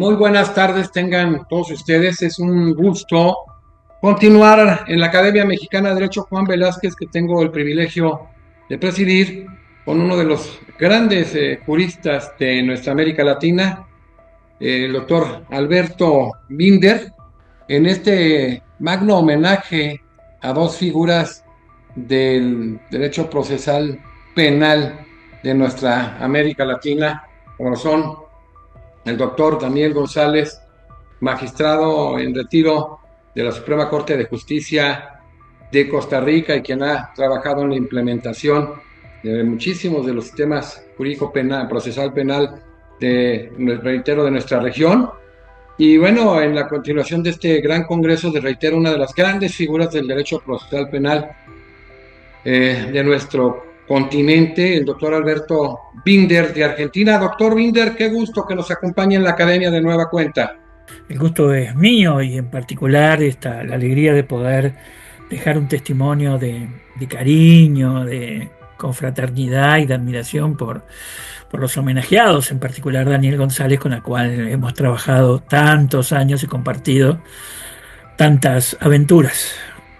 Muy buenas tardes tengan todos ustedes. Es un gusto continuar en la Academia Mexicana de Derecho Juan Velázquez, que tengo el privilegio de presidir con uno de los grandes juristas de nuestra América Latina, el doctor Alberto Binder, en este magno homenaje a dos figuras del derecho procesal penal de nuestra América Latina, como son el doctor Daniel González, magistrado en retiro de la Suprema Corte de Justicia de Costa Rica y quien ha trabajado en la implementación de muchísimos de los sistemas jurídico penal, procesal penal reitero, de nuestra región. Y bueno, en la continuación de este gran congreso, de reitero, una de las grandes figuras del derecho procesal penal de nuestro continente, el doctor Alberto Binder de Argentina. Doctor Binder, qué gusto que nos acompañe en la academia de nueva cuenta. El gusto es mío y en particular la alegría de poder dejar un testimonio de cariño, de confraternidad y de admiración por los homenajeados, en particular Daniel González, con la cual hemos trabajado tantos años y compartido tantas aventuras.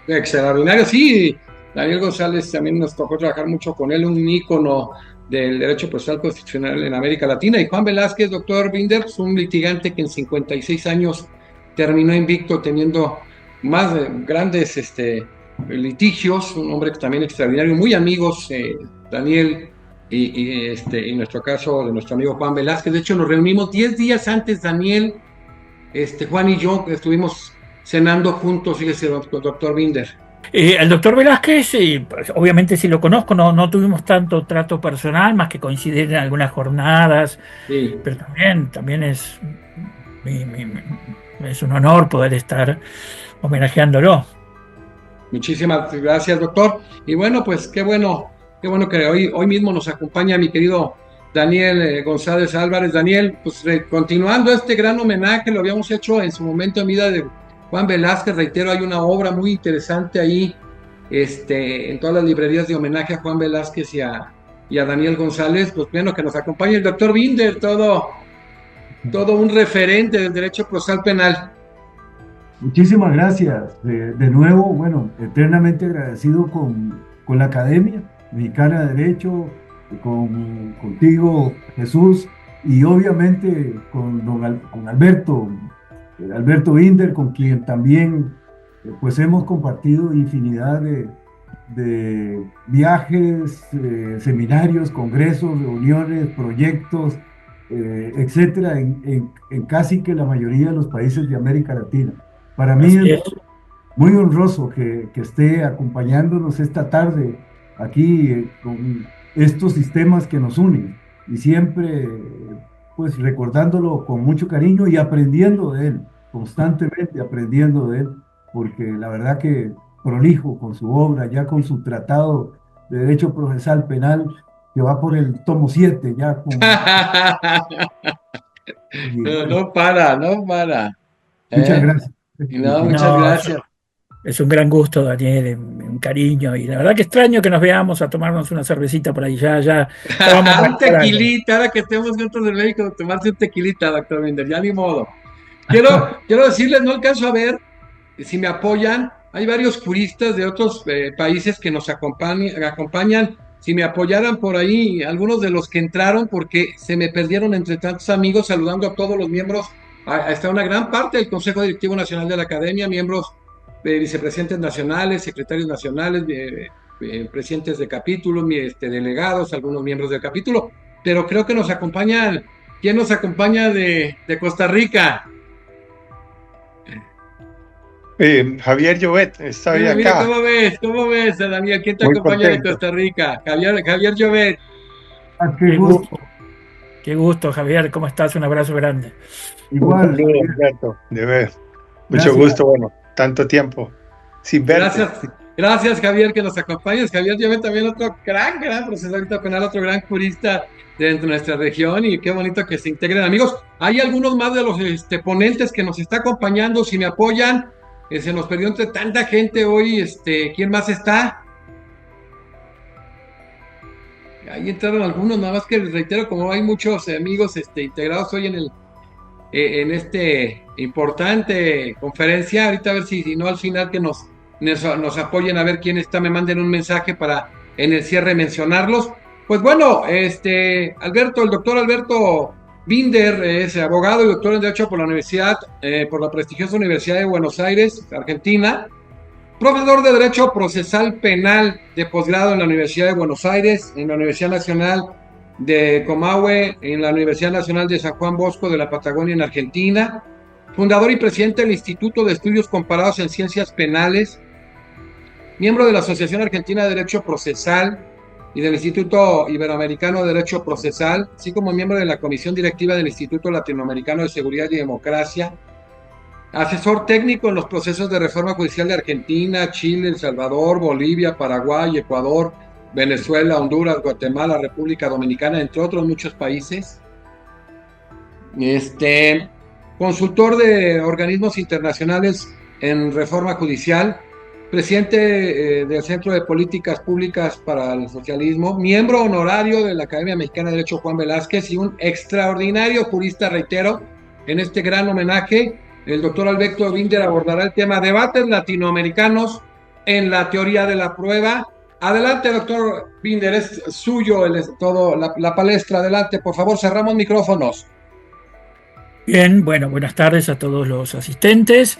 Extraordinario, sí. Daniel González también nos tocó trabajar mucho con él, un ícono del derecho procesal constitucional en América Latina. Y Juan Velázquez, doctor Binder, es un litigante que en 56 años terminó invicto, teniendo más grandes litigios, un hombre que también extraordinario, muy amigos, Daniel y en nuestro caso, de nuestro amigo Juan Velázquez. De hecho, nos reunimos 10 días antes, Daniel, Juan y yo estuvimos cenando juntos, fíjese, doctor Binder. El doctor Velázquez, pues, obviamente sí lo conozco, no tuvimos tanto trato personal, más que coincidir en algunas jornadas, Sí, pero también mi- mi- mi- es un honor poder estar homenajeándolo. muchísimas gracias, doctor. Y bueno, pues qué bueno que hoy mismo nos acompaña mi querido Daniel González Álvarez. Daniel, pues continuando este gran homenaje, lo habíamos hecho en su momento en vida de Juan Velázquez. Reitero, hay una obra muy interesante ahí, en todas las librerías de homenaje a Juan Velázquez y a Daniel González. Pues bueno, que nos acompañe el doctor Binder, todo un referente del derecho procesal penal. Muchísimas gracias. De nuevo, bueno, eternamente agradecido con la Academia Mexicana de Derecho, contigo, Jesús, y obviamente con Alberto, Alberto Binder, con quien también pues hemos compartido infinidad de viajes, seminarios, congresos, reuniones, proyectos, etcétera, en casi que la mayoría de los países de América Latina. Para mí Así es es. muy honroso que esté acompañándonos esta tarde aquí con estos sistemas que nos unen y siempre pues recordándolo con mucho cariño y aprendiendo de él, constantemente aprendiendo de él, porque la verdad que prolijo con su obra, ya con su tratado de Derecho Procesal Penal, que va por el tomo 7 ya con... y, No, bueno, no para, no para. muchas ¿Eh? gracias. No, muchas No, gracias. es un gran gusto, Daniel, un cariño. Y la verdad que extraño que nos veamos a tomarnos una cervecita por ahí. Ya vamos a Un hacer algo. tequilita, ahora que estemos juntos del médico, tomarse un tequilita, doctor Binder, ya ni modo. Quiero decirles, no alcanzo a ver si me apoyan. Hay varios juristas de otros países que nos acompañan. Si me apoyaran por ahí, algunos de los que entraron, porque se me perdieron entre tantos amigos, saludando a todos los miembros. Está una gran parte del Consejo Directivo Nacional de la Academia, miembros, vicepresidentes nacionales, secretarios nacionales, presidentes de capítulo, delegados, algunos miembros del capítulo. Pero creo que nos acompañan. ¿Quién nos acompaña de Costa Rica? Javier Llobet está hoy Mira, mira, acá, cómo ves, Daniel? ¿Quién te muy acompaña de contento. Costa Rica? Javier Llobet. Ah, qué Qué gusto. gusto, qué gusto, Javier. ¿Cómo estás? Un abrazo grande. Un Igual, saludo, Javier, Humberto, de ver. Mucho gracias. gusto, bueno, tanto tiempo sin verte. Gracias, Javier, que nos acompañes. Javier Llobet también otro gran procesador penal, otro gran jurista de nuestra región, y qué bonito que se integren, amigos. Hay algunos más de los ponentes que nos está acompañando, si me apoyan. Se nos perdió entre tanta gente hoy. ¿Quién más está? Ahí entraron algunos, nada más que les reitero, como hay muchos amigos integrados hoy en este importante conferencia. Ahorita a ver si no al final que nos apoyen, a ver quién está, me manden un mensaje para en el cierre mencionarlos. Pues bueno, el doctor Alberto Binder es abogado y doctor en Derecho por la prestigiosa Universidad de Buenos Aires, Argentina. Profesor de Derecho Procesal Penal de posgrado en la Universidad de Buenos Aires, en la Universidad Nacional de Comahue, en la Universidad Nacional de San Juan Bosco de la Patagonia en Argentina. Fundador y presidente del Instituto de Estudios Comparados en Ciencias Penales. Miembro de la Asociación Argentina de Derecho Procesal y del Instituto Iberoamericano de Derecho Procesal, así como miembro de la Comisión Directiva del Instituto Latinoamericano de Seguridad y Democracia. Asesor técnico en los procesos de reforma judicial de Argentina, Chile, El Salvador, Bolivia, Paraguay, Ecuador, Venezuela, Honduras, Guatemala, República Dominicana, entre otros muchos países. Consultor de organismos internacionales en reforma judicial, presidente del Centro de Políticas Públicas para el Socialismo, miembro honorario de la Academia Mexicana de Derecho Juan Velázquez y un extraordinario jurista, reitero, en este gran homenaje. El doctor Alberto Binder abordará el tema debates latinoamericanos en la teoría de la prueba. Adelante, doctor Binder, es suyo la palestra. Adelante, por favor, cerramos micrófonos. Bien, bueno, buenas tardes a todos los asistentes.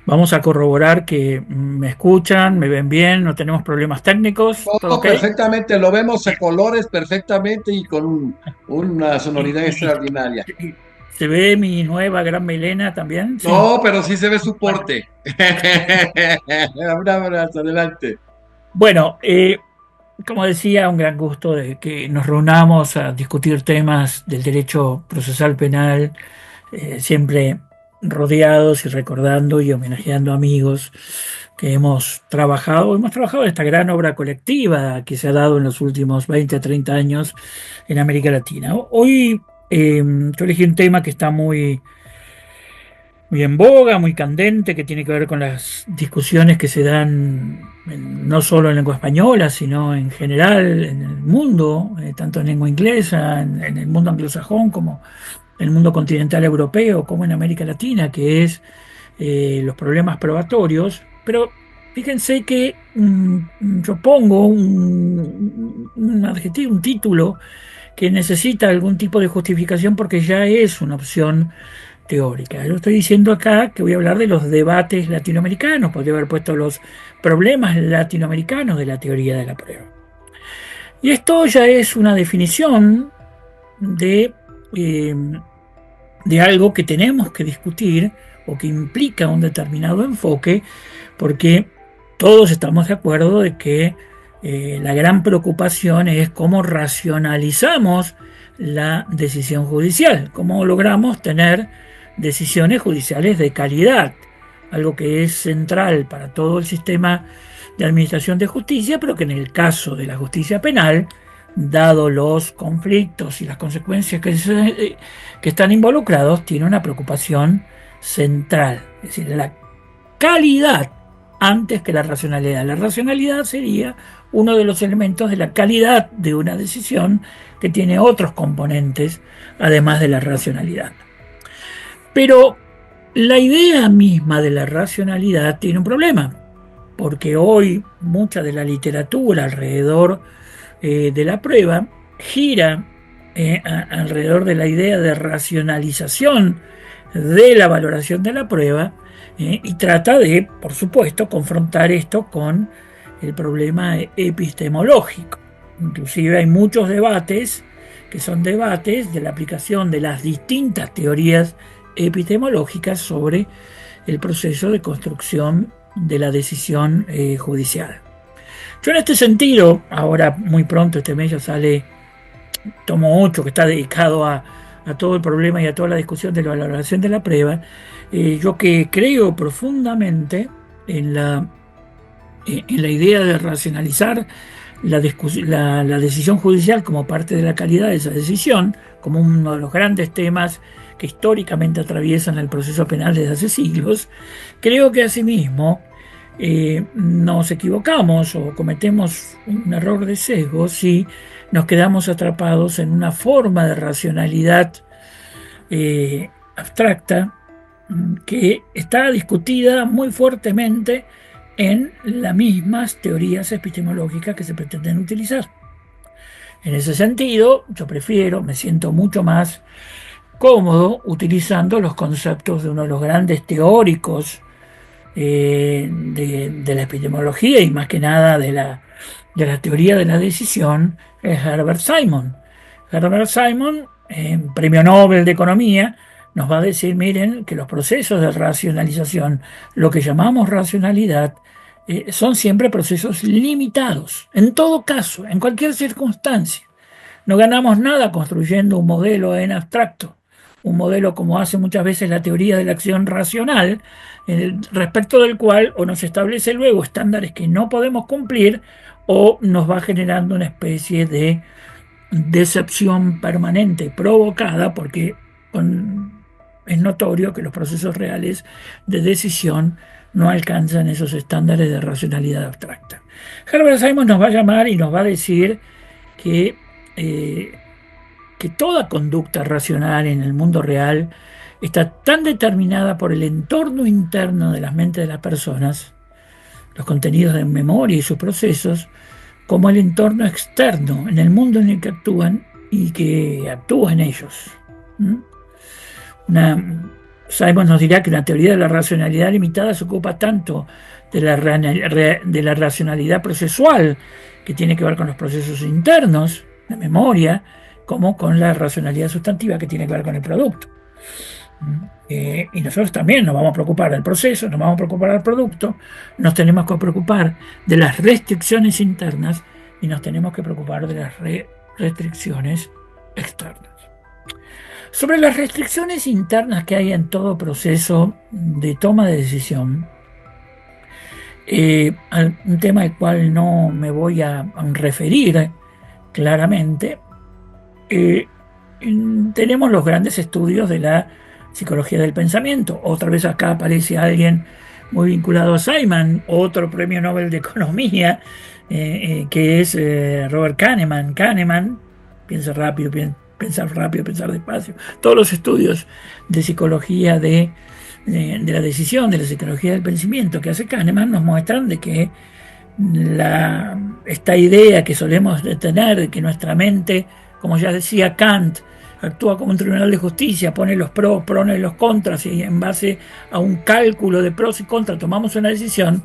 Vamos a corroborar que me escuchan, me ven bien, no tenemos problemas técnicos. Todo okay. Perfectamente, lo vemos a colores perfectamente y con una sonoridad extraordinaria. ¿Se ve mi nueva gran melena también? ¿Sí? No, pero sí se ve su porte. Un abrazo, adelante. Bueno, como decía, un gran gusto de que nos reunamos a discutir temas del derecho procesal penal, siempre rodeados y recordando y homenajeando amigos que hemos trabajado en esta gran obra colectiva que se ha dado en los últimos 20 a 30 años en América Latina. Hoy yo elegí un tema que está muy en boga, muy candente, que tiene que ver con las discusiones que se dan no solo en lengua española, sino en general en el mundo, tanto en lengua inglesa, en el mundo anglosajón, como en el mundo continental europeo, como en América Latina, que es los problemas probatorios. Pero fíjense que yo pongo un adjetivo, un título que necesita algún tipo de justificación porque ya es una opción teórica. Yo estoy diciendo acá que voy a hablar de los debates latinoamericanos, podría haber puesto los problemas latinoamericanos de la teoría de la prueba. Y esto ya es una definición de algo que tenemos que discutir o que implica un determinado enfoque, porque todos estamos de acuerdo de que la gran preocupación es cómo racionalizamos la decisión judicial, cómo logramos tener decisiones judiciales de calidad, algo que es central para todo el sistema de administración de justicia, pero que en el caso de la justicia penal, dado los conflictos y las consecuencias que están involucrados, tiene una preocupación central, es decir, la calidad antes que la racionalidad. La racionalidad sería uno de los elementos de la calidad de una decisión que tiene otros componentes además de la racionalidad. Pero la idea misma de la racionalidad tiene un problema, porque hoy mucha de la literatura alrededor de la prueba gira alrededor de la idea de racionalización de la valoración de la prueba y trata de, por supuesto, confrontar esto con el problema epistemológico. Inclusive hay muchos debates que son debates de la aplicación de las distintas teorías epistemológicas sobre el proceso de construcción de la decisión judicial. Yo en este sentido, ahora muy pronto este mes ya sale tomo 8, que está dedicado a todo el problema y a toda la discusión de la valoración de la prueba, yo que creo profundamente en la idea de racionalizar la decisión judicial como parte de la calidad de esa decisión, como uno de los grandes temas que históricamente atraviesan el proceso penal desde hace siglos, creo que asimismo nos equivocamos o cometemos un error de sesgo si nos quedamos atrapados en una forma de racionalidad abstracta que está discutida muy fuertemente en las mismas teorías epistemológicas que se pretenden utilizar. En ese sentido, yo me siento mucho más cómodo utilizando los conceptos de uno de los grandes teóricos de la epistemología y más que nada de la teoría de la decisión, es Herbert Simon. Herbert Simon, premio Nobel de Economía, nos va a decir, miren, que los procesos de racionalización, lo que llamamos racionalidad, son siempre procesos limitados, en todo caso, en cualquier circunstancia. No ganamos nada construyendo un modelo en abstracto, un modelo como hace muchas veces la teoría de la acción racional, respecto del cual o nos establece luego estándares que no podemos cumplir o nos va generando una especie de decepción permanente provocada porque es notorio que los procesos reales de decisión no alcanzan esos estándares de racionalidad abstracta. Herbert Simon nos va a llamar y nos va a decir que toda conducta racional en el mundo real está tan determinada por el entorno interno de las mentes de las personas, los contenidos de memoria y sus procesos, como el entorno externo, en el mundo en el que actúan y que actúa en ellos. Simon nos dirá que la teoría de la racionalidad limitada se ocupa tanto de la racionalidad procesual, que tiene que ver con los procesos internos de memoria, como con la racionalidad sustantiva, que tiene que ver con el producto. Y nosotros también nos vamos a preocupar del proceso, nos vamos a preocupar del producto, nos tenemos que preocupar de las restricciones internas y nos tenemos que preocupar de las restricciones externas. Sobre las restricciones internas que hay en todo proceso de toma de decisión, un tema al cual no me voy a referir claramente, tenemos los grandes estudios de la psicología del pensamiento. Otra vez acá aparece alguien muy vinculado a Simon, otro premio Nobel de Economía, que es Robert Kahneman. Kahneman, pensar rápido, pensar despacio. Todos los estudios de psicología de la decisión, de la psicología del pensamiento que hace Kahneman nos muestran de que esta idea que solemos tener de que nuestra mente, como ya decía Kant, actúa como un tribunal de justicia, pone los pros, pone los contras y en base a un cálculo de pros y contras tomamos una decisión,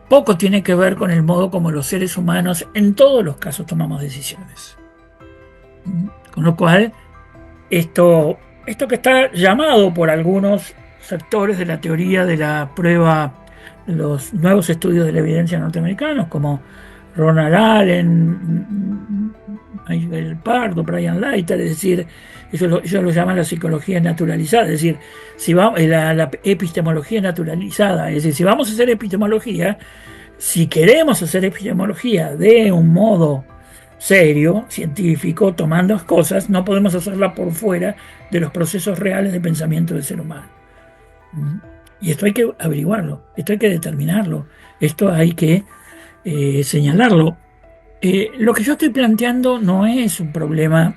poco tiene que ver con el modo como los seres humanos en todos los casos tomamos decisiones. Con lo cual, esto que está llamado por algunos sectores de la teoría de la prueba, los nuevos estudios de la evidencia norteamericanos, como Ronald Allen, Michael Pardo, Brian Leiter, es decir, ellos lo llaman la psicología naturalizada, es decir, la epistemología naturalizada, es decir, si vamos a hacer epistemología, si queremos hacer epistemología de un modo serio, científico, tomando las cosas, no podemos hacerla por fuera de los procesos reales de pensamiento del ser humano. Y esto hay que averiguarlo, esto hay que determinarlo, esto hay que señalarlo. Lo que yo estoy planteando no es un problema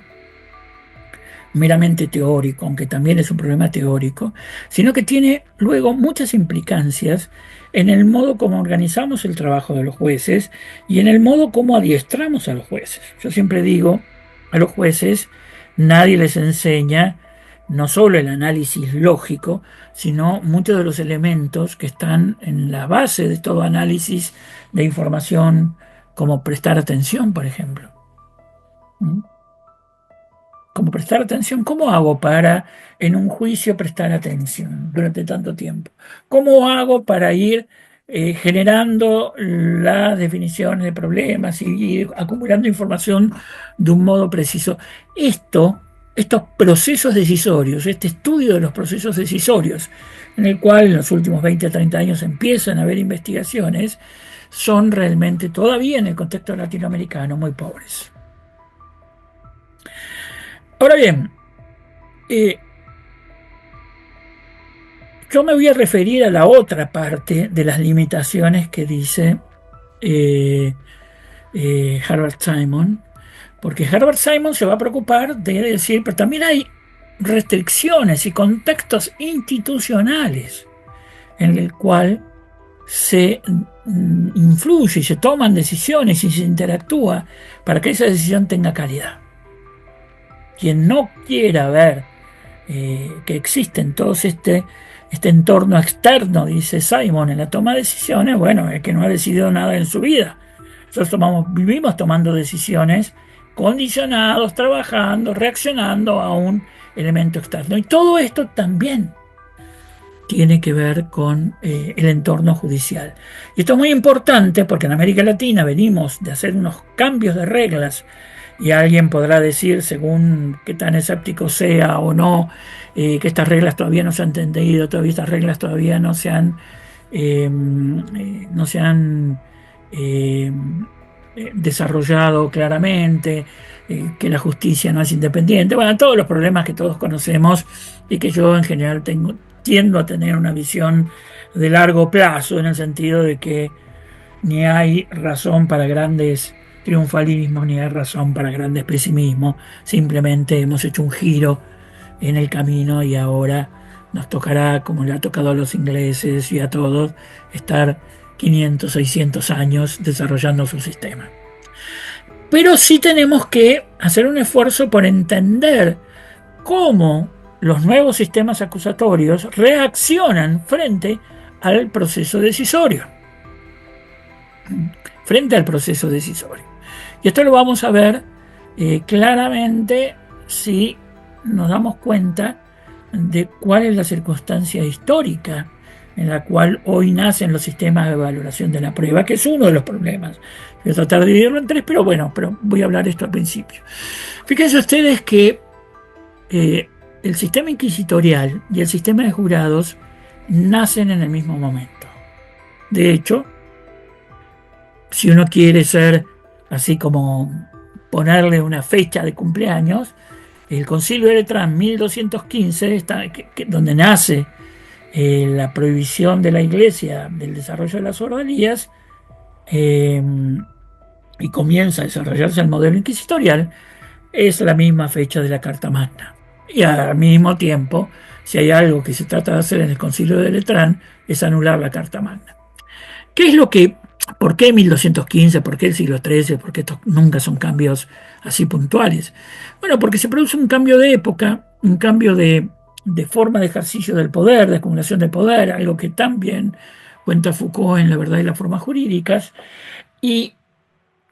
meramente teórico, aunque también es un problema teórico, sino que tiene luego muchas implicancias en el modo como organizamos el trabajo de los jueces y en el modo como adiestramos a los jueces. Yo siempre digo, a los jueces nadie les enseña no solo el análisis lógico, sino muchos de los elementos que están en la base de todo análisis de información, como prestar atención, por ejemplo. Como prestar atención, ¿cómo hago para en un juicio prestar atención durante tanto tiempo? ¿Cómo hago para ir generando las definiciones de problemas y ir acumulando información de un modo preciso? Estos procesos decisorios, este estudio de los procesos decisorios, en el cual en los últimos 20 a 30 años empiezan a haber investigaciones, son realmente todavía en el contexto latinoamericano muy pobres. Ahora bien, yo me voy a referir a la otra parte de las limitaciones que dice Herbert Simon, porque Herbert Simon se va a preocupar de decir, pero también hay restricciones y contextos institucionales en el cual se influye y se toman decisiones y se interactúa para que esa decisión tenga calidad. Quien no quiera ver que existe en todo este entorno externo, dice Simon, en la toma de decisiones, bueno, es que no ha decidido nada en su vida. Nosotros vivimos tomando decisiones, condicionados, trabajando, reaccionando a un elemento externo. Y todo esto también tiene que ver con el entorno judicial. Y esto es muy importante porque en América Latina venimos de hacer unos cambios de reglas, y alguien podrá decir, según qué tan escéptico sea o no, que estas reglas todavía no se han entendido, todavía estas reglas todavía no se han desarrollado claramente, que la justicia no es independiente. Bueno, todos los problemas que todos conocemos y que yo en general tiendo a tener una visión de largo plazo, en el sentido de que ni hay razón para grandes triunfalismos, ni hay razón para grandes pesimismos. Simplemente hemos hecho un giro en el camino y ahora nos tocará, como le ha tocado a los ingleses y a todos, estar 500, 600 años desarrollando su sistema. Pero sí tenemos que hacer un esfuerzo por entender cómo los nuevos sistemas acusatorios reaccionan frente al proceso decisorio. Y esto lo vamos a ver claramente si nos damos cuenta de cuál es la circunstancia histórica en la cual hoy nacen los sistemas de valoración de la prueba, que es uno de los problemas. Voy a tratar de dividirlo en tres, pero voy a hablar esto al principio. Fíjense ustedes que el sistema inquisitorial y el sistema de jurados nacen en el mismo momento. De hecho, si uno quiere ser así como ponerle una fecha de cumpleaños, el Concilio de Letrán 1215, donde nace la prohibición de la Iglesia del desarrollo de las ordalías, y comienza a desarrollarse el modelo inquisitorial, es la misma fecha de la Carta Magna. Y al mismo tiempo, si hay algo que se trata de hacer en el Concilio de Letrán, es anular la Carta Magna. ¿Por qué 1215? ¿Por qué el siglo XIII? ¿Por qué estos nunca son cambios así puntuales? Bueno, porque se produce un cambio de época, un cambio de forma de ejercicio del poder, de acumulación de poder, algo que también cuenta Foucault en La verdad y las formas jurídicas, y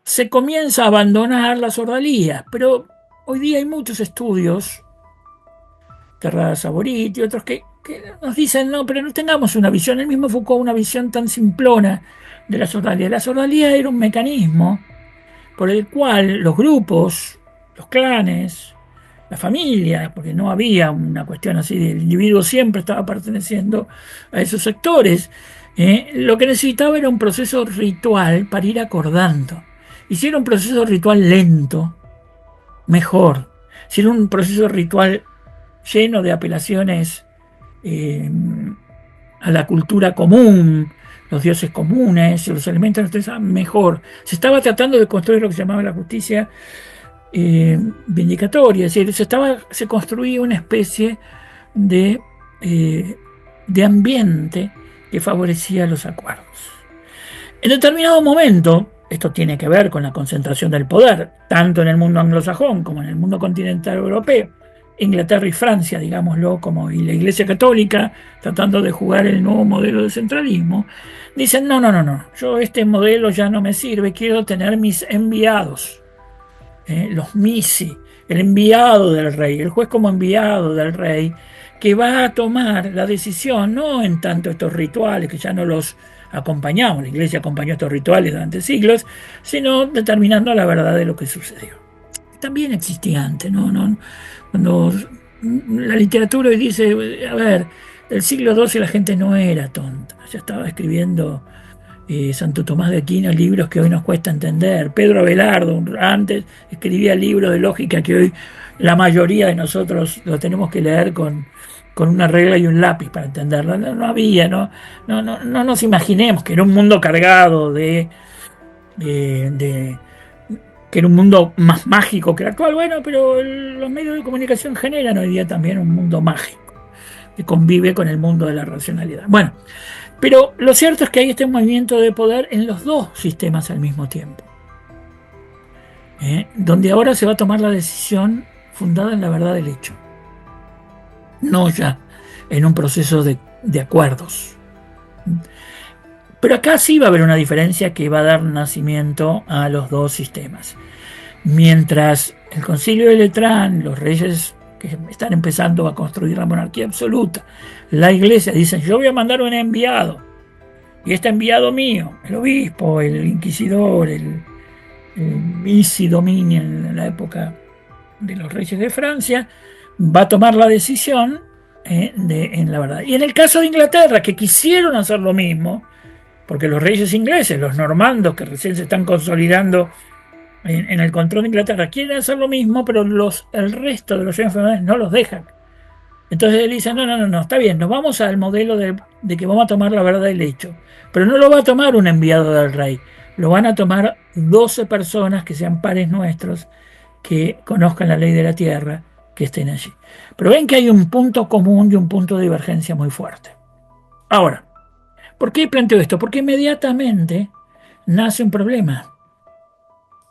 se comienza a abandonar las ordalías. Pero hoy día hay muchos estudios, Terrada Saborit y otros, que nos dicen, no, pero no tengamos una visión, el mismo Foucault, una visión tan simplona de las ordalías. Las ordalías era un mecanismo por el cual los grupos, los clanes, la familia, porque no había una cuestión así, el individuo siempre estaba perteneciendo a esos sectores, lo que necesitaba era un proceso ritual para ir acordando. Y si era un proceso ritual lento, mejor. Si era un proceso ritual lleno de apelaciones a la cultura común, los dioses comunes, los elementos naturales, mejor. Se estaba tratando de construir lo que se llamaba la justicia vindicatoria, es decir, se construía una especie de ambiente que favorecía los acuerdos. En determinado momento, esto tiene que ver con la concentración del poder, tanto en el mundo anglosajón como en el mundo continental europeo, Inglaterra y Francia, digámoslo, y la Iglesia Católica, tratando de jugar el nuevo modelo de centralismo, dicen, no, yo este modelo ya no me sirve, quiero tener mis enviados, los misi, el enviado del rey, el juez como enviado del rey, que va a tomar la decisión, no en tanto estos rituales que ya no los acompañamos, la Iglesia acompañó estos rituales durante siglos, sino determinando la verdad de lo que sucedió. También existía antes, cuando la literatura hoy dice, a ver, del siglo XII la gente no era tonta, ya estaba escribiendo Santo Tomás de Aquino libros que hoy nos cuesta entender, Pedro Abelardo antes escribía libros de lógica que hoy la mayoría de nosotros lo tenemos que leer con una regla y un lápiz para entenderlo. No había, no nos imaginemos que era un mundo cargado de que era un mundo más mágico que el actual. Bueno, pero los medios de comunicación generan hoy día también un mundo mágico que convive con el mundo de la racionalidad. Bueno, pero lo cierto es que hay este movimiento de poder en los dos sistemas al mismo tiempo, donde ahora se va a tomar la decisión fundada en la verdad del hecho, no ya en un proceso de acuerdos. Pero acá sí va a haber una diferencia que va a dar nacimiento a los dos sistemas. Mientras el Concilio de Letrán, los reyes que están empezando a construir la monarquía absoluta, la iglesia dicen: yo voy a mandar un enviado, y este enviado mío, el obispo, el inquisidor, el vici dominio en la época de los reyes de Francia, va a tomar la decisión en la verdad. Y en el caso de Inglaterra, que quisieron hacer lo mismo, porque los reyes ingleses, los normandos que recién se están consolidando en el control de Inglaterra, quieren hacer lo mismo, pero el resto de los reyes feudales no los dejan. Entonces él dice: no, está bien, nos vamos al modelo de que vamos a tomar la verdad del hecho, pero no lo va a tomar un enviado del rey, lo van a tomar 12 personas que sean pares nuestros, que conozcan la ley de la tierra, que estén allí. Pero ven que hay un punto común y un punto de divergencia muy fuerte. Ahora, ¿por qué planteo esto? Porque inmediatamente nace un problema.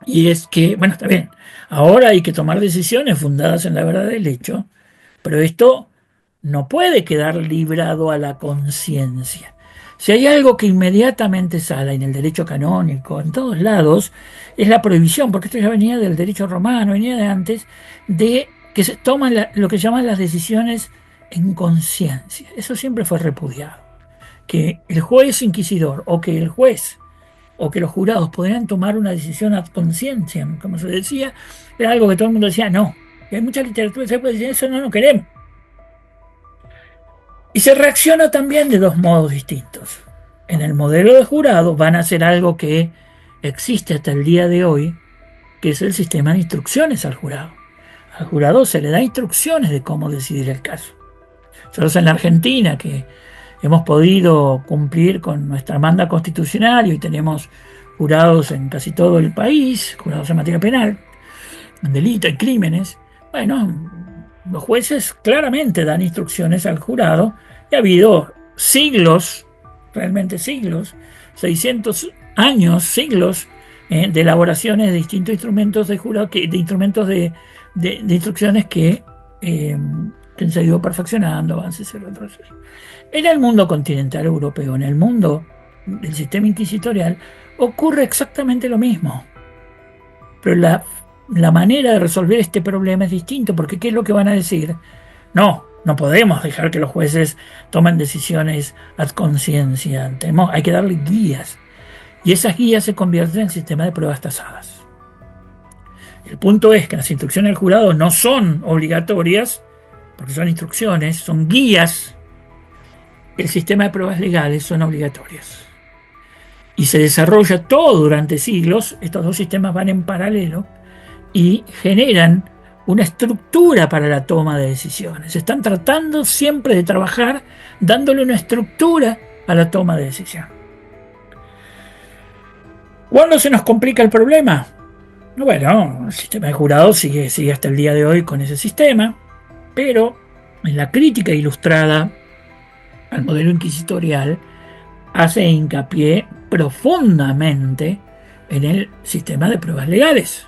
Y es que, bueno, está bien, ahora hay que tomar decisiones fundadas en la verdad del hecho, pero esto no puede quedar librado a la conciencia. Si hay algo que inmediatamente sale en el derecho canónico, en todos lados, es la prohibición, porque esto ya venía del derecho romano, venía de antes, de que se toman lo que llaman las decisiones en conciencia. Eso siempre fue repudiado. Que el juez inquisidor o que el juez o que los jurados podrían tomar una decisión a conciencia, como se decía, era algo que todo el mundo decía no. Y hay mucha literatura que se puede decir: eso no lo queremos. Y se reacciona también de dos modos distintos. En el modelo de jurado van a hacer algo que existe hasta el día de hoy, que es el sistema de instrucciones al jurado. Al jurado se le da instrucciones de cómo decidir el caso. Nosotros en la Argentina, que hemos podido cumplir con nuestra manda constitucional y hoy tenemos jurados en casi todo el país, jurados en materia penal, en delito, en crímenes, bueno, los jueces claramente dan instrucciones al jurado, y ha habido siglos, realmente siglos, 600 años, siglos, de elaboraciones de distintos instrumentos de jurado, de instrumentos de instrucciones que han seguido perfeccionando, avances y retrocesos. En el mundo continental europeo, en el mundo del sistema inquisitorial, ocurre exactamente lo mismo. Pero la manera de resolver este problema es distinto, porque ¿qué es lo que van a decir? No podemos dejar que los jueces tomen decisiones ad conciencia. Hay que darle guías. Y esas guías se convierten en sistema de pruebas tasadas. El punto es que las instrucciones del jurado no son obligatorias, porque son instrucciones, son guías. El sistema de pruebas legales son obligatorias. Y se desarrolla todo durante siglos. Estos dos sistemas van en paralelo y generan una estructura para la toma de decisiones. Están tratando siempre de trabajar dándole una estructura a la toma de decisión. ¿Cuándo se nos complica el problema? Bueno, el sistema de jurados sigue hasta el día de hoy con ese sistema, pero en la crítica ilustrada al modelo inquisitorial hace hincapié profundamente en el sistema de pruebas legales,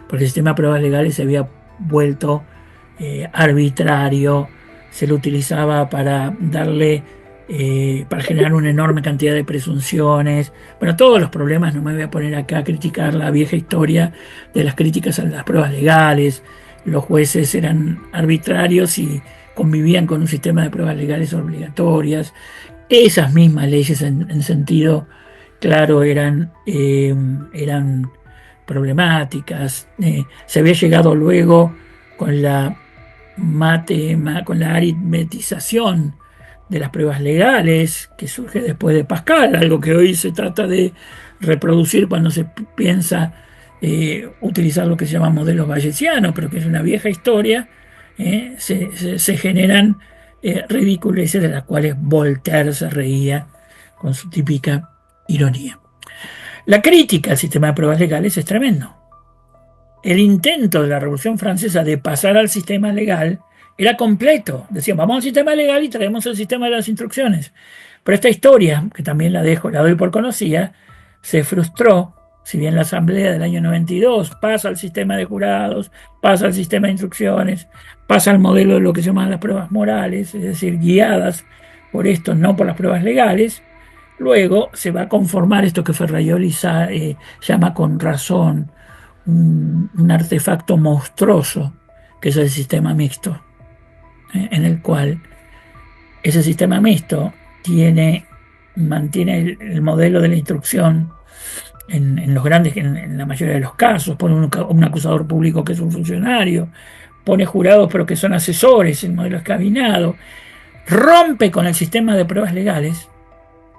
porque el sistema de pruebas legales se había vuelto arbitrario, se lo utilizaba para para generar una enorme cantidad de presunciones. Bueno, todos los problemas, no me voy a poner acá a criticar la vieja historia de las críticas a las pruebas legales. Los jueces eran arbitrarios y convivían con un sistema de pruebas legales obligatorias. Esas mismas leyes en sentido claro eran problemáticas. Se había llegado luego con la aritmetización de las pruebas legales, que surge después de Pascal, algo que hoy se trata de reproducir cuando se piensa utilizar lo que se llama modelos bayesianos, pero que es una vieja historia. Se generan ridiculeces de las cuales Voltaire se reía con su típica ironía. La crítica al sistema de pruebas legales es tremendo. el intento de la Revolución Francesa de pasar al sistema legal era completo. Decían, vamos al sistema legal y traemos el sistema de las instrucciones. Pero esta historia, que también la doy por conocida, se frustró. Si bien la Asamblea del año 92 pasa al sistema de jurados, pasa al sistema de instrucciones, pasa al modelo de lo que se llaman las pruebas morales, es decir, guiadas por esto, no por las pruebas legales, luego se va a conformar esto que Ferraioli llama con razón un artefacto monstruoso, que es el sistema mixto, en el cual ese sistema mixto mantiene el modelo de la instrucción en los grandes, en la mayoría de los casos, pone un acusador público que es un funcionario, pone jurados pero que son asesores, el modelo escabinado, rompe con el sistema de pruebas legales,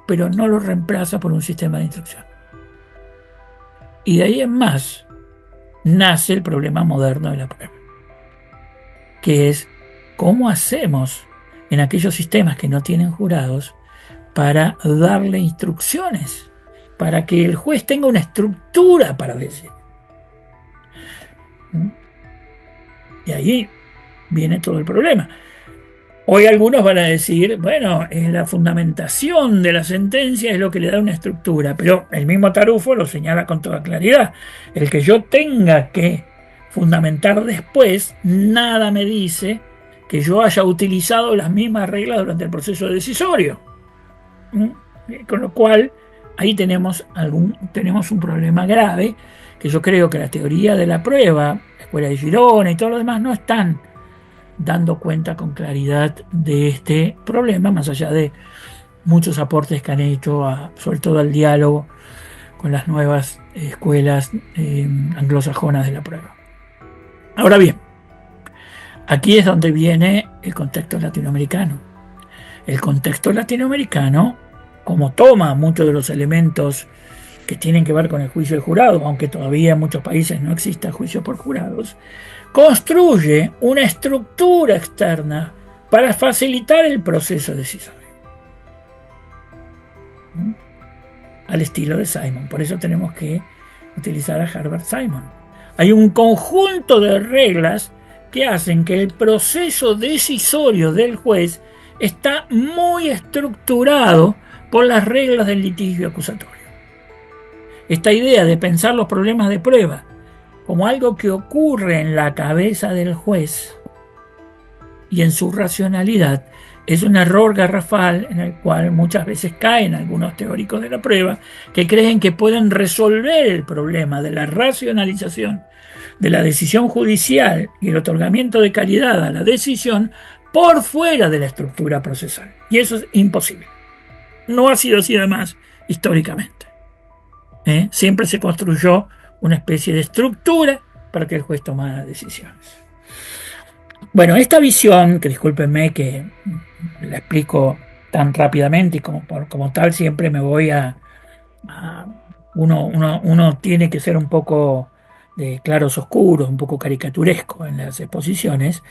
pero no lo reemplaza por un sistema de instrucción. Y de ahí en más nace el problema moderno de la prueba, que es cómo hacemos en aquellos sistemas que no tienen jurados para darle instrucciones, para que el juez tenga una estructura para decir. Y ahí viene todo el problema. Hoy algunos van a decir, bueno, es la fundamentación de la sentencia es lo que le da una estructura, pero el mismo Tarufo lo señala con toda claridad. El que yo tenga que fundamentar después, nada me dice que yo haya utilizado las mismas reglas durante el proceso decisorio. Con lo cual, ahí tenemos un problema grave, que yo creo que la teoría de la prueba, la escuela de Girona y todo lo demás no están dando cuenta con claridad de este problema, más allá de muchos aportes que han hecho, sobre todo al diálogo con las nuevas escuelas anglosajonas de la prueba. Ahora bien, aquí es donde viene el contexto latinoamericano. El contexto latinoamericano, como toma muchos de los elementos que tienen que ver con el juicio del jurado, aunque todavía en muchos países no exista juicio por jurados, construye una estructura externa para facilitar el proceso decisorio, al estilo de Simon. Por eso tenemos que utilizar a Herbert Simon. Hay un conjunto de reglas que hacen que el proceso decisorio del juez está muy estructurado por las reglas del litigio acusatorio. Esta idea de pensar los problemas de prueba como algo que ocurre en la cabeza del juez y en su racionalidad es un error garrafal en el cual muchas veces caen algunos teóricos de la prueba que creen que pueden resolver el problema de la racionalización de la decisión judicial y el otorgamiento de calidad a la decisión por fuera de la estructura procesal. Y eso es imposible. No ha sido así además históricamente. Siempre se construyó una especie de estructura para que el juez tomara decisiones. Bueno, esta visión, que discúlpenme que la explico tan rápidamente y como tal siempre me voy uno tiene que ser un poco de claros oscuros, un poco caricaturesco en las exposiciones.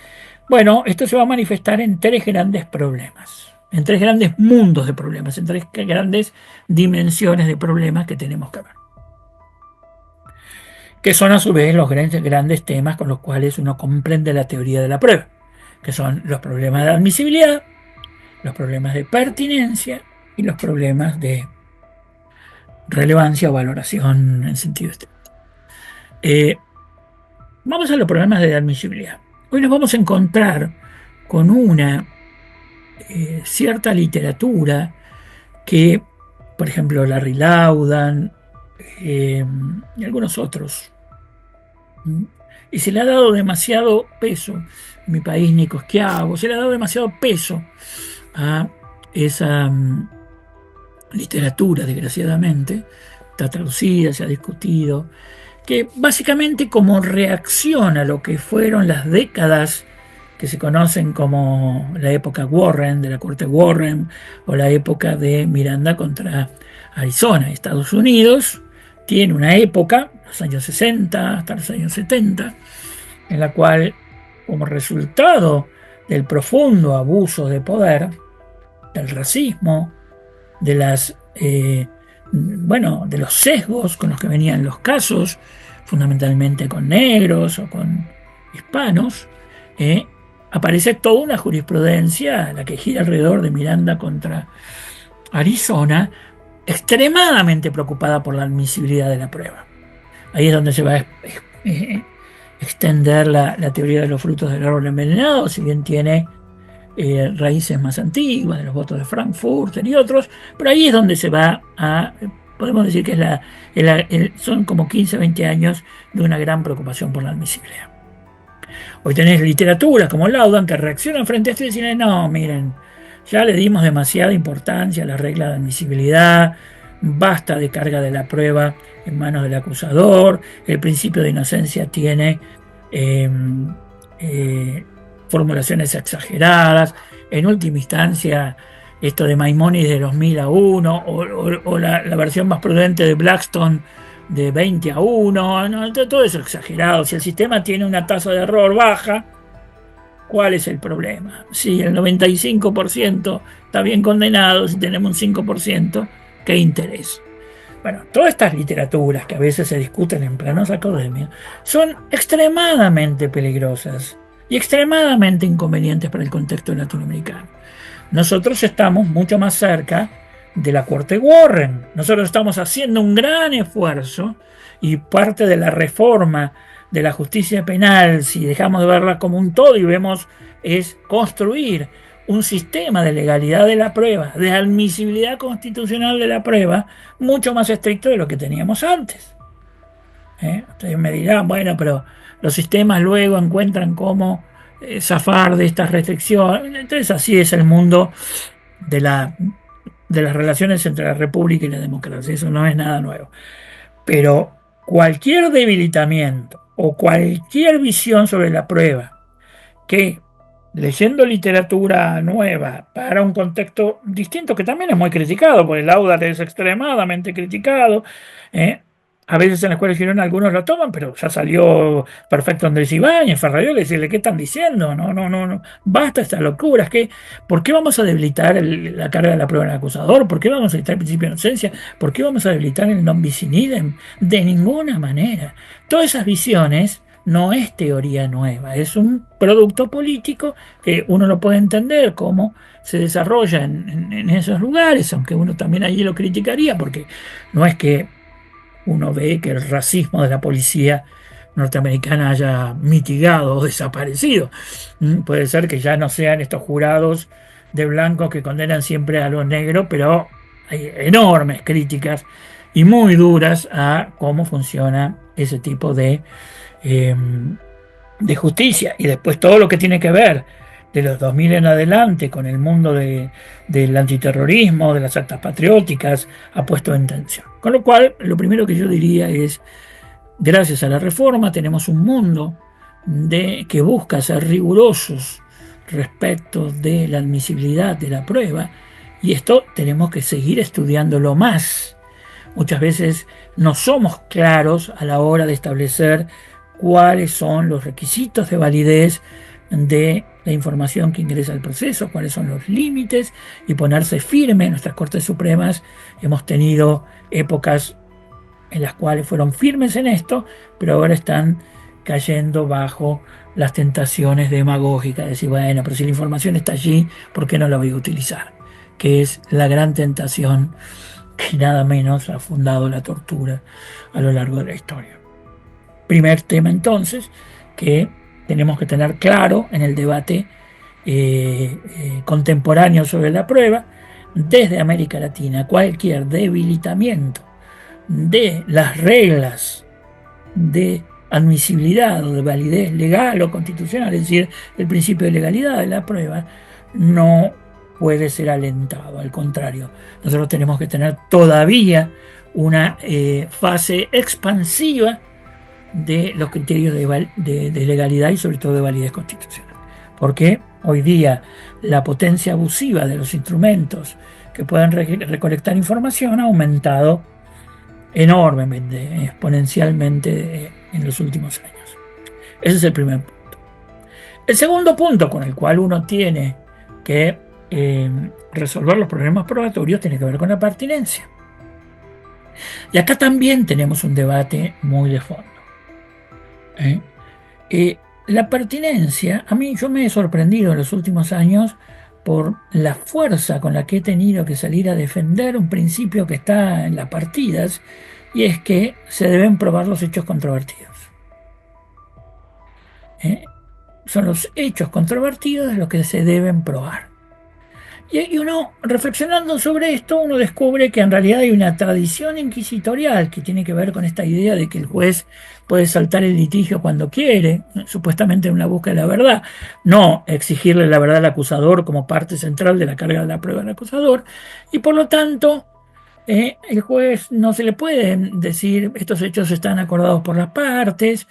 Bueno, esto se va a manifestar en tres grandes problemas, en tres grandes mundos de problemas, en tres grandes dimensiones de problemas que tenemos que ver, que son a su vez los grandes temas con los cuales uno comprende la teoría de la prueba, que son los problemas de admisibilidad, los problemas de pertinencia y los problemas de relevancia o valoración en sentido estricto. Vamos a los problemas de admisibilidad. Hoy nos vamos a encontrar con una cierta literatura que, por ejemplo, Larry Laudan y algunos otros, y se le ha dado demasiado peso, en mi país Nico Schiavo, se le ha dado demasiado peso a esa literatura, desgraciadamente, está traducida, se ha discutido, que básicamente como reacción a lo que fueron las décadas que se conocen como la época Warren, de la corte Warren, o la época de Miranda contra Arizona. Estados Unidos tiene una época, los años 60 hasta los años 70, en la cual, como resultado del profundo abuso de poder, del racismo, de los sesgos con los que venían los casos, fundamentalmente con negros o con hispanos, aparece toda una jurisprudencia, la que gira alrededor de Miranda contra Arizona, extremadamente preocupada por la admisibilidad de la prueba. Ahí es donde se va a extender la teoría de los frutos del árbol envenenado, si bien tiene raíces más antiguas, de los votos de Frankfurter y otros, pero ahí es donde se va a, podemos decir que son como 15, 20 años de una gran preocupación por la admisibilidad. Hoy tenés literatura como Laudan que reaccionan frente a esto y dicen, no, miren, ya le dimos demasiada importancia a la regla de admisibilidad, basta de carga de la prueba en manos del acusador, el principio de inocencia tiene formulaciones exageradas, en última instancia esto de Maimónides de los 1000-1 o la versión más prudente de Blackstone de 20-1, no, todo eso exagerado. Si el sistema tiene una tasa de error baja, ¿cuál es el problema? Si el 95% está bien condenado, si tenemos un 5%, ¿qué interés? Bueno, todas estas literaturas que a veces se discuten en planos académicos son extremadamente peligrosas y extremadamente inconvenientes para el contexto latinoamericano. Nosotros estamos mucho más cerca de la Corte Warren. Nosotros estamos haciendo un gran esfuerzo y parte de la reforma de la justicia penal, si dejamos de verla como un todo y vemos, es construir un sistema de legalidad de la prueba, de admisibilidad constitucional de la prueba, mucho más estricto de lo que teníamos antes. Ustedes me dirán, bueno, pero los sistemas luego encuentran cómo zafar de estas restricciones. Entonces así es el mundo de las relaciones entre la república y la democracia. Eso no es nada nuevo. Pero cualquier debilitamiento o cualquier visión sobre la prueba que, leyendo literatura nueva para un contexto distinto, que también es muy criticado, porque el Laudan es extremadamente criticado, a veces en la escuela de Girona algunos lo toman, pero ya salió perfecto Andrés Ibáñez, Ferrariol, decirle, ¿qué están diciendo? No, basta estas locuras. ¿Por qué vamos a debilitar la carga de la prueba del acusador? ¿Por qué vamos a debilitar el principio de inocencia? ¿Por qué vamos a debilitar el non bis in idem? De ninguna manera. Todas esas visiones no es teoría nueva, es un producto político que uno lo puede entender cómo se desarrolla en esos lugares, aunque uno también allí lo criticaría, porque no es que uno ve que el racismo de la policía norteamericana haya mitigado o desaparecido. Puede ser que ya no sean estos jurados de blancos que condenan siempre a los negros, pero hay enormes críticas y muy duras a cómo funciona ese tipo de justicia. Y después todo lo que tiene que ver de los 2000 en adelante con el mundo del antiterrorismo, de las actas patrióticas, ha puesto en tensión. Con lo cual, lo primero que yo diría es, gracias a la reforma tenemos un mundo que busca ser rigurosos respecto de la admisibilidad de la prueba, y esto tenemos que seguir estudiándolo más. Muchas veces no somos claros a la hora de establecer cuáles son los requisitos de validez de la información que ingresa al proceso, cuáles son los límites, y ponerse firme. En nuestras Cortes Supremas hemos tenido épocas en las cuales fueron firmes en esto, pero ahora están cayendo bajo las tentaciones demagógicas de decir, bueno, pero si la información está allí, ¿por qué no la voy a utilizar? Que es la gran tentación que nada menos ha fundado la tortura a lo largo de la historia. Primer tema entonces que tenemos que tener claro en el debate contemporáneo sobre la prueba: desde América Latina cualquier debilitamiento de las reglas de admisibilidad o de validez legal o constitucional, es decir, el principio de legalidad de la prueba, no puede ser alentado. Al contrario, nosotros tenemos que tener todavía una fase expansiva de los criterios de legalidad y sobre todo de validez constitucional. Porque hoy día la potencia abusiva de los instrumentos que pueden recolectar información ha aumentado enormemente, exponencialmente en los últimos años. Ese es el primer punto. El segundo punto con el cual uno tiene que resolver los problemas probatorios tiene que ver con la pertinencia. Y acá también tenemos un debate muy de fondo. ¿eh? La pertinencia, a mí yo me he sorprendido en los últimos años por la fuerza con la que he tenido que salir a defender un principio que está en las partidas, y es que se deben probar los hechos controvertidos. ¿Eh? Son los hechos controvertidos los que se deben probar. Y uno, reflexionando sobre esto, uno descubre que en realidad hay una tradición inquisitorial que tiene que ver con esta idea de que el juez puede saltar el litigio cuando quiere, supuestamente en una búsqueda de la verdad, no exigirle la verdad al acusador como parte central de la carga de la prueba al acusador, y por lo tanto el juez no se le puede decir estos hechos están acordados por las partes,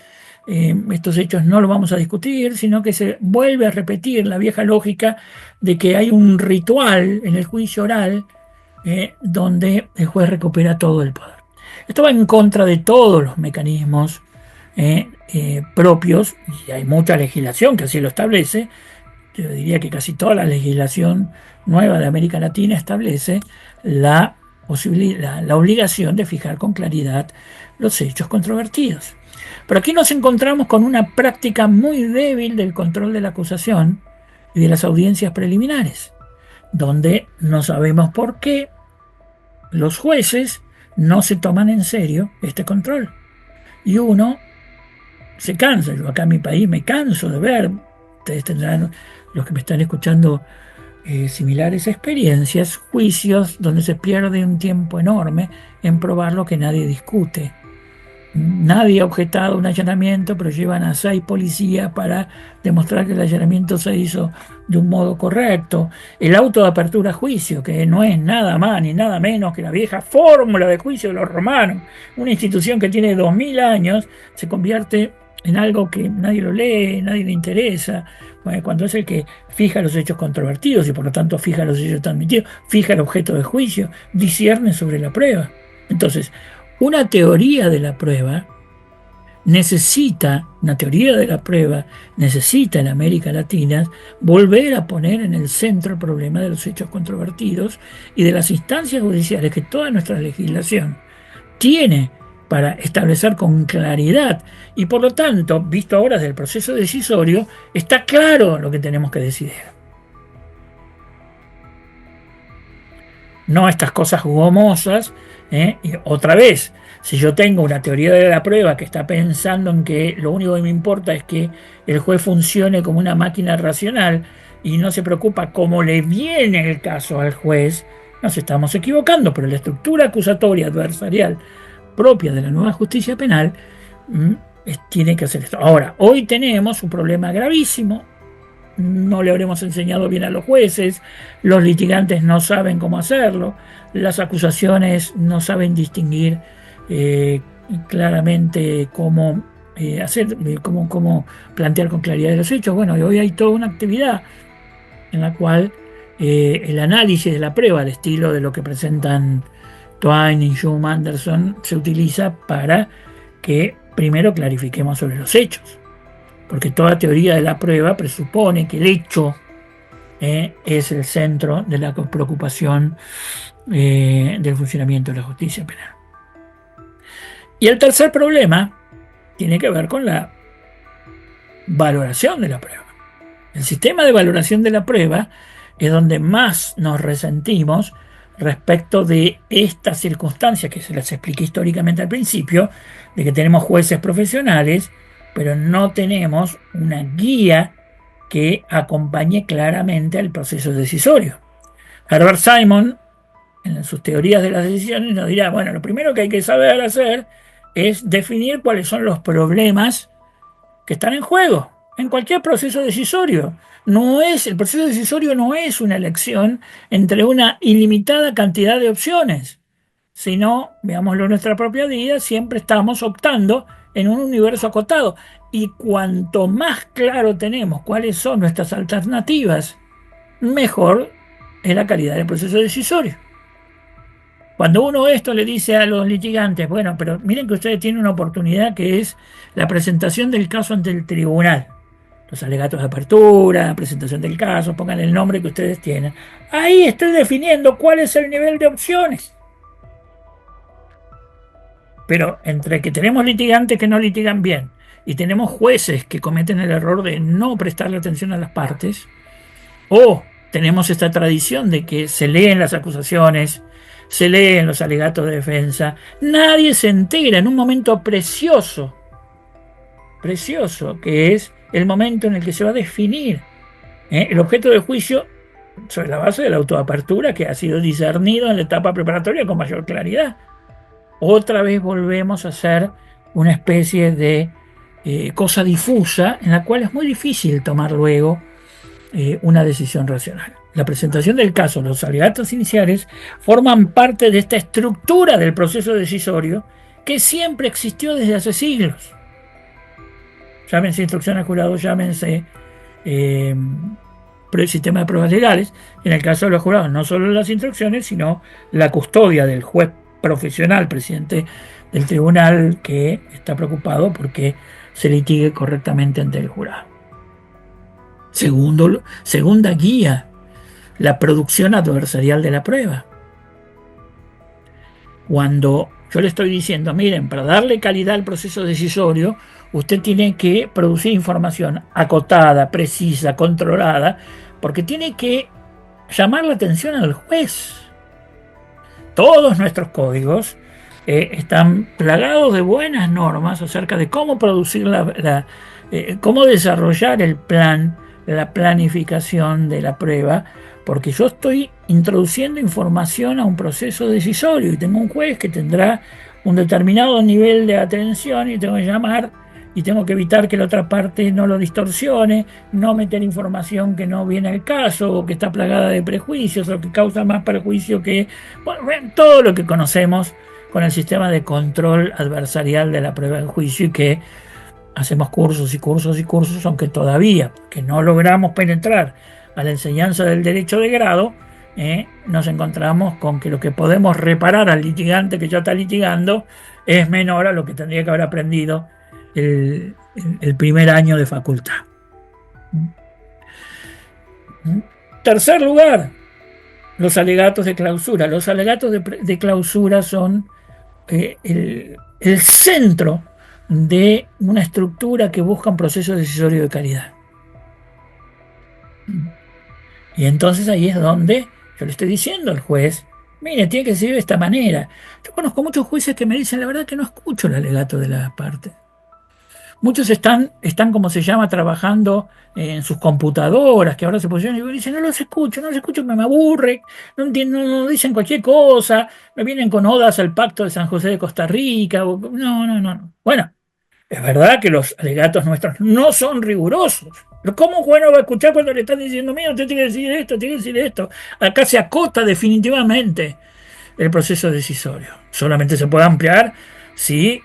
estos hechos no los vamos a discutir, sino que se vuelve a repetir la vieja lógica de que hay un ritual en el juicio oral donde el juez recupera todo el poder. Esto va en contra de todos los mecanismos propios, y hay mucha legislación que así lo establece. Yo diría que casi toda la legislación nueva de América Latina establece la obligación de fijar con claridad los hechos controvertidos. Pero aquí nos encontramos con una práctica muy débil del control de la acusación y de las audiencias preliminares, donde no sabemos por qué los jueces no se toman en serio este control. Y uno se cansa, yo acá en mi país me canso de ver, ustedes tendrán, los que me están escuchando, similares experiencias, juicios donde se pierde un tiempo enorme en probar lo que nadie discute. Nadie ha objetado un allanamiento, pero llevan a 6 policías para demostrar que el allanamiento se hizo de un modo correcto. El auto de apertura a juicio, que no es nada más ni nada menos que la vieja fórmula de juicio de los romanos, una institución que tiene 2000 años, se convierte en algo que nadie lo lee, nadie le interesa. Bueno, cuando es el que fija los hechos controvertidos y por lo tanto fija los hechos admitidos, fija el objeto de juicio, discierne sobre la prueba. Entonces, una teoría de la prueba necesita en América Latina volver a poner en el centro el problema de los hechos controvertidos y de las instancias judiciales que toda nuestra legislación tiene para establecer con claridad, y por lo tanto, visto ahora desde el proceso decisorio, está claro lo que tenemos que decidir. No estas cosas gomosas. Y otra vez, si yo tengo una teoría de la prueba que está pensando en que lo único que me importa es que el juez funcione como una máquina racional y no se preocupa cómo le viene el caso al juez, nos estamos equivocando, pero la estructura acusatoria adversarial propia de la nueva justicia penal tiene que hacer esto. Ahora, hoy tenemos un problema gravísimo. No le habremos enseñado bien a los jueces, los litigantes no saben cómo hacerlo, las acusaciones no saben distinguir claramente cómo cómo plantear con claridad los hechos. Bueno, y hoy hay toda una actividad en la cual el análisis de la prueba, al estilo de lo que presentan Twain, Hume, Anderson, se utiliza para que primero clarifiquemos sobre los hechos. Porque toda teoría de la prueba presupone que el hecho es el centro de la preocupación del funcionamiento de la justicia penal. Y el tercer problema tiene que ver con la valoración de la prueba. El sistema de valoración de la prueba es donde más nos resentimos respecto de estas circunstancias que se las expliqué históricamente al principio, de que tenemos jueces profesionales, pero no tenemos una guía que acompañe claramente al proceso decisorio. Herbert Simon, en sus teorías de las decisiones, nos dirá, bueno, lo primero que hay que saber hacer es definir cuáles son los problemas que están en juego en cualquier proceso decisorio. El proceso decisorio no es una elección entre una ilimitada cantidad de opciones, sino, veámoslo en nuestra propia vida, siempre estamos optando en un universo acotado. Y cuanto más claro tenemos cuáles son nuestras alternativas, mejor es la calidad del proceso decisorio. Cuando uno esto le dice a los litigantes, bueno, pero miren que ustedes tienen una oportunidad que es la presentación del caso ante el tribunal. Los alegatos de apertura, la presentación del caso, pongan el nombre que ustedes tienen. Ahí estoy definiendo cuál es el nivel de opciones. Pero entre que tenemos litigantes que no litigan bien y tenemos jueces que cometen el error de no prestarle atención a las partes, o tenemos esta tradición de que se leen las acusaciones, se leen los alegatos de defensa, nadie se entera en un momento precioso, que es el momento en el que se va a definir el objeto del juicio sobre la base de la autoapertura que ha sido discernido en la etapa preparatoria con mayor claridad. Otra vez volvemos a hacer una especie de cosa difusa en la cual es muy difícil tomar luego una decisión racional. La presentación del caso, los alegatos iniciales, forman parte de esta estructura del proceso decisorio que siempre existió desde hace siglos. Llámense instrucción al jurado, llámense sistema de pruebas legales. En el caso de los jurados, no solo las instrucciones, sino la custodia del juez profesional, presidente del tribunal, que está preocupado porque se litigue correctamente ante el jurado. Segunda guía, la producción adversarial de la prueba. Cuando yo le estoy diciendo, miren, para darle calidad al proceso decisorio, usted tiene que producir información acotada, precisa, controlada, porque tiene que llamar la atención al juez. Todos nuestros códigos están plagados de buenas normas acerca de cómo producir cómo desarrollar el plan, la planificación de la prueba, porque yo estoy introduciendo información a un proceso decisorio y tengo un juez que tendrá un determinado nivel de atención y tengo que llamar y tengo que evitar que la otra parte no lo distorsione, no meter información que no viene al caso o que está plagada de prejuicios o que causa más perjuicio que... Bueno, todo lo que conocemos con el sistema de control adversarial de la prueba del juicio, y que hacemos cursos y cursos y cursos, aunque todavía que no logramos penetrar a la enseñanza del derecho de grado, nos encontramos con que lo que podemos reparar al litigante que ya está litigando es menor a lo que tendría que haber aprendido el primer año de facultad. Tercer lugar, los alegatos de clausura. Los alegatos de clausura son el centro de una estructura que busca un proceso decisorio de calidad. Y entonces ahí es donde yo le estoy diciendo al juez, mire, tiene que ser de esta manera. Yo conozco muchos jueces que me dicen, la verdad que no escucho el alegato de la parte. Muchos están como se llama, trabajando en sus computadoras, que ahora se posicionan y dicen, no los escucho, me aburre, no entiendo, no dicen cualquier cosa, me vienen con odas al pacto de San José de Costa Rica. No. Bueno, es verdad que los alegatos nuestros no son rigurosos. Pero ¿cómo un juez no va a escuchar cuando le están diciendo, mira, usted tiene que decir esto, tiene que decir esto? Acá se acota definitivamente el proceso decisorio. Solamente se puede ampliar si,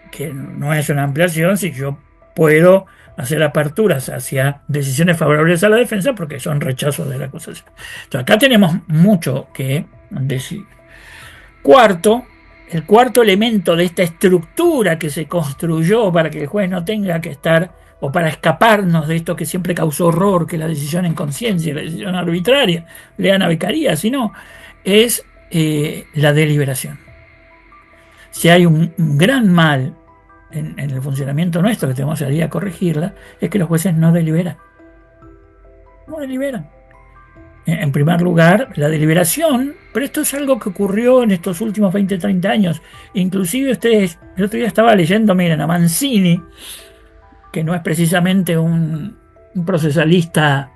que no es una ampliación, si yo puedo hacer aperturas hacia decisiones favorables a la defensa, porque son rechazos de la acusación. Entonces acá tenemos mucho que decir. El cuarto elemento de esta estructura que se construyó para que el juez no tenga que estar, o para escaparnos de esto que siempre causó horror, que la decisión en conciencia, la decisión arbitraria, lean a Beccaria, sino es la deliberación. Si hay un gran mal en el funcionamiento nuestro que tenemos que salir a corregirla, es que los jueces no deliberan. No deliberan. En primer lugar, la deliberación, pero esto es algo que ocurrió en estos últimos 20, 30 años. Inclusive ustedes, el otro día estaba leyendo, miren, a Mancini, que no es precisamente un procesalista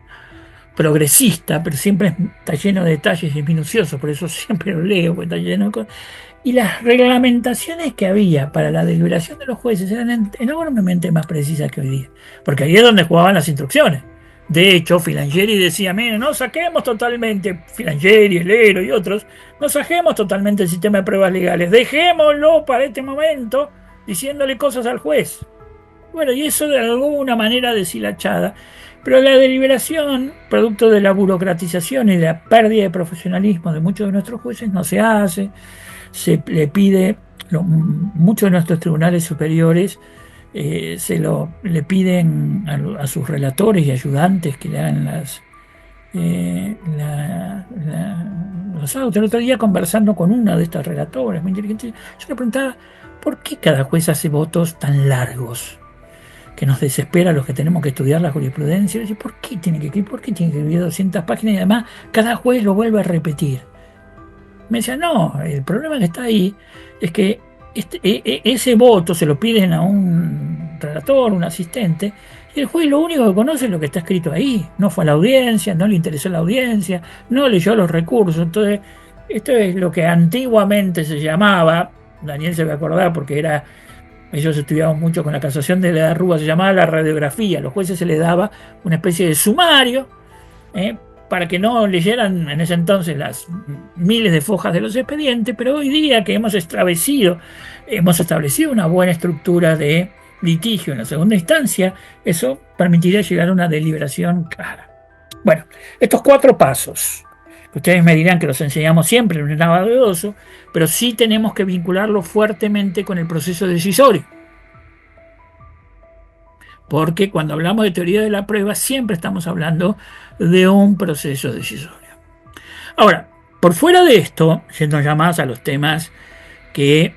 progresista, pero siempre está lleno de detalles y minuciosos, por eso siempre lo leo, porque está lleno de cosas. Y las reglamentaciones que había para la deliberación de los jueces eran enormemente más precisas que hoy día, porque ahí es donde jugaban las instrucciones. De hecho, Filangieri decía, miren, no saquemos totalmente, Filangieri, Helero y otros, no saquemos totalmente el sistema de pruebas legales, dejémoslo para este momento diciéndole cosas al juez. Bueno, y eso de alguna manera deshilachada, pero la deliberación, producto de la burocratización y de la pérdida de profesionalismo de muchos de nuestros jueces, no se hace, se le pide, muchos de nuestros tribunales superiores le piden a sus relatores y ayudantes que le hagan los autos. El otro día, conversando con una de estas relatoras muy inteligentes, yo le preguntaba, ¿por qué cada juez hace votos tan largos? que nos desespera a los que tenemos que estudiar la jurisprudencia. ¿Por qué tiene que escribir 200 páginas y además cada juez lo vuelve a repetir? Me decía, no, el problema que está ahí es que ese voto se lo piden a un relator, un asistente, y el juez lo único que conoce es lo que está escrito ahí. No fue a la audiencia, no le interesó la audiencia, no leyó los recursos. Entonces, esto es lo que antiguamente se llamaba, Daniel se va a acordar porque ellos estudiaban mucho con la casación de la Rúa, se llamaba la radiografía. A los jueces se les daba una especie de sumario, para que no leyeran en ese entonces las miles de fojas de los expedientes, pero hoy día que hemos establecido una buena estructura de litigio en la segunda instancia, eso permitiría llegar a una deliberación clara. Bueno, estos 4 pasos, ustedes me dirán que los enseñamos siempre, no es nada novedoso, pero sí tenemos que vincularlo fuertemente con el proceso decisorio. Porque cuando hablamos de teoría de la prueba siempre estamos hablando de un proceso decisorio. Ahora, por fuera de esto, yendo ya más a los temas que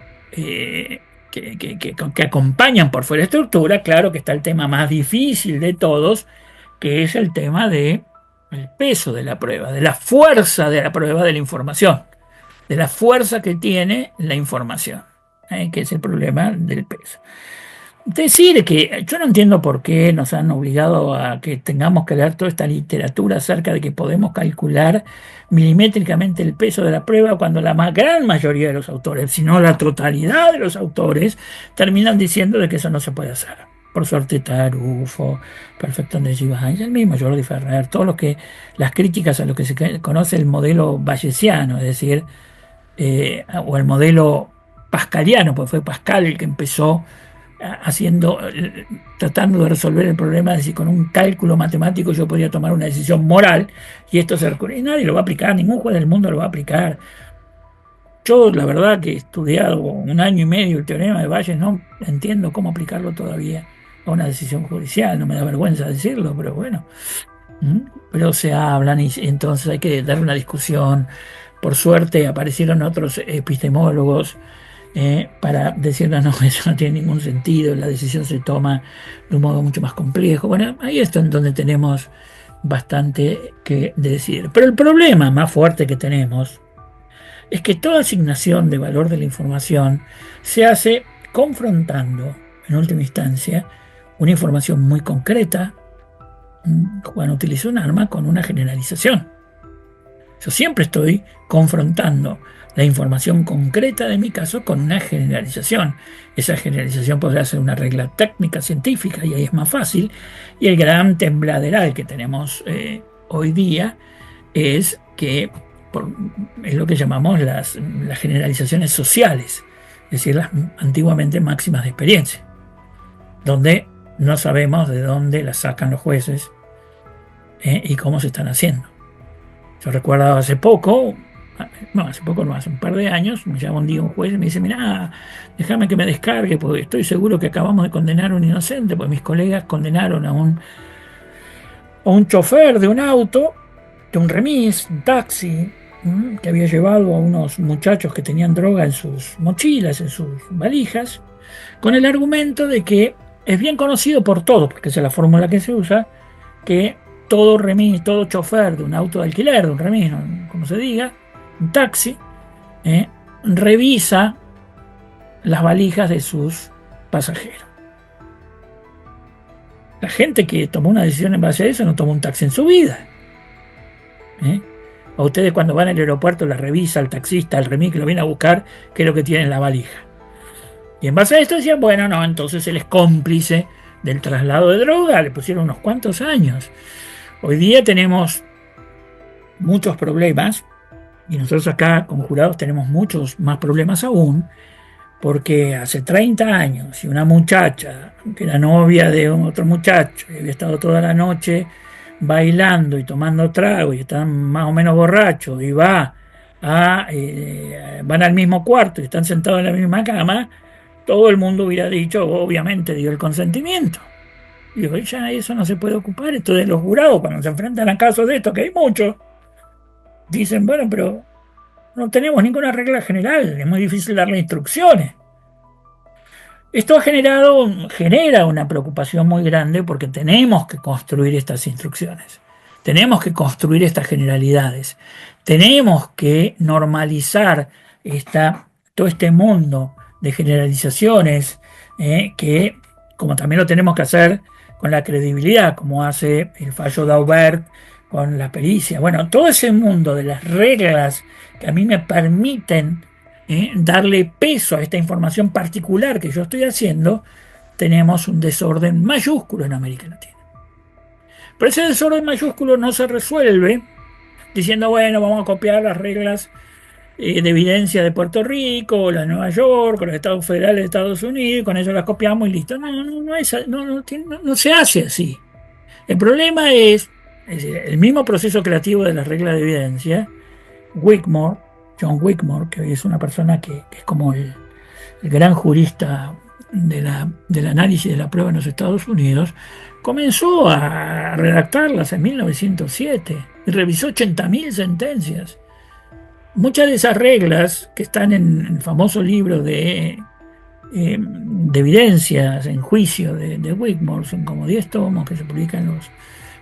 acompañan por fuera de estructura, claro que está el tema más difícil de todos, que es el tema del peso de la prueba, de la fuerza de la prueba, de la información, de la fuerza que tiene la información, que es el problema del peso. Decir que yo no entiendo por qué nos han obligado a que tengamos que leer toda esta literatura acerca de que podemos calcular milimétricamente el peso de la prueba cuando la gran mayoría de los autores, si no la totalidad de los autores, terminan diciendo de que eso no se puede hacer. Por suerte Tarufo, Perfecto de Gibbs, el mismo Jordi Ferrer, las críticas a lo que se conoce el modelo bayesiano, es decir, o el modelo pascaliano, porque fue Pascal el que empezó tratando de resolver el problema de si con un cálculo matemático yo podía tomar una decisión moral y esto y nadie lo va a aplicar, ningún juez del mundo lo va a aplicar. Yo la verdad que he estudiado 1 año y medio el teorema de Bayes, no entiendo cómo aplicarlo todavía a una decisión judicial, no me da vergüenza decirlo, pero bueno, pero se hablan y entonces hay que dar una discusión. Por suerte aparecieron otros epistemólogos para decir no, eso no tiene ningún sentido, la decisión se toma de un modo mucho más complejo. Bueno, ahí es donde tenemos bastante que decir. Pero el problema más fuerte que tenemos es que toda asignación de valor de la información se hace confrontando, en última instancia, una información muy concreta. Juan utilizó un arma con una generalización. Yo siempre estoy confrontando la información concreta de mi caso con una generalización. Esa generalización podrá ser una regla técnica científica y ahí es más fácil. Y el gran tembladeral que tenemos hoy día es lo que llamamos las generalizaciones sociales, es decir, las antiguamente máximas de experiencia, donde no sabemos de dónde las sacan los jueces y cómo se están haciendo. Yo recuerdo hace un par de años, me llama un día un juez y me dice, mira, déjame que me descargue porque estoy seguro que acabamos de condenar a un inocente, porque mis colegas condenaron a un chofer de un auto, de un remis, un taxi, que había llevado a unos muchachos que tenían droga en sus mochilas, en sus valijas, con el argumento de que es bien conocido por todos, porque esa es la fórmula que se usa, que todo remis, todo chofer de un auto de alquiler, de un remis, como se diga, un taxi, revisa las valijas de sus pasajeros. La gente que tomó una decisión en base a eso no tomó un taxi en su vida. A ustedes cuando van al aeropuerto la revisa el taxista, el remis que lo viene a buscar, qué es lo que tiene en la valija. Y en base a esto decían, bueno, no, entonces él es cómplice del traslado de droga, le pusieron unos cuantos años. Hoy día tenemos muchos problemas y nosotros acá como jurados tenemos muchos más problemas aún, porque hace 30 años si una muchacha que era novia de otro muchacho y había estado toda la noche bailando y tomando trago y están más o menos borrachos y van al mismo cuarto y están sentados en la misma cama, todo el mundo hubiera dicho, obviamente dio el consentimiento. Y digo, ya eso no se puede ocupar. Esto de los jurados, cuando se enfrentan a casos de esto, que hay muchos, dicen, bueno, pero no tenemos ninguna regla general, es muy difícil darle instrucciones. Esto genera una preocupación muy grande porque tenemos que construir estas instrucciones, tenemos que construir estas generalidades, tenemos que normalizar todo este mundo de generalizaciones que, como también lo tenemos que hacer con la credibilidad, como hace el fallo de Aubert con la pericia. Bueno, todo ese mundo de las reglas que a mí me permiten darle peso a esta información particular que yo estoy haciendo, tenemos un desorden mayúsculo en América Latina. Pero ese desorden mayúsculo no se resuelve diciendo, bueno, vamos a copiar las reglas de evidencia de Puerto Rico, o la de Nueva York, o los estados federales de Estados Unidos, con eso las copiamos y listo. No se hace así. El problema es decir, el mismo proceso creativo de las reglas de evidencia. John Whitmore, que es una persona que es como el gran jurista del análisis de la prueba en los Estados Unidos, comenzó a redactarlas en 1907 y revisó 80.000 sentencias. Muchas de esas reglas que están en el famoso libro de evidencias en juicio de Whitmore, son como 10 tomos que se publican en los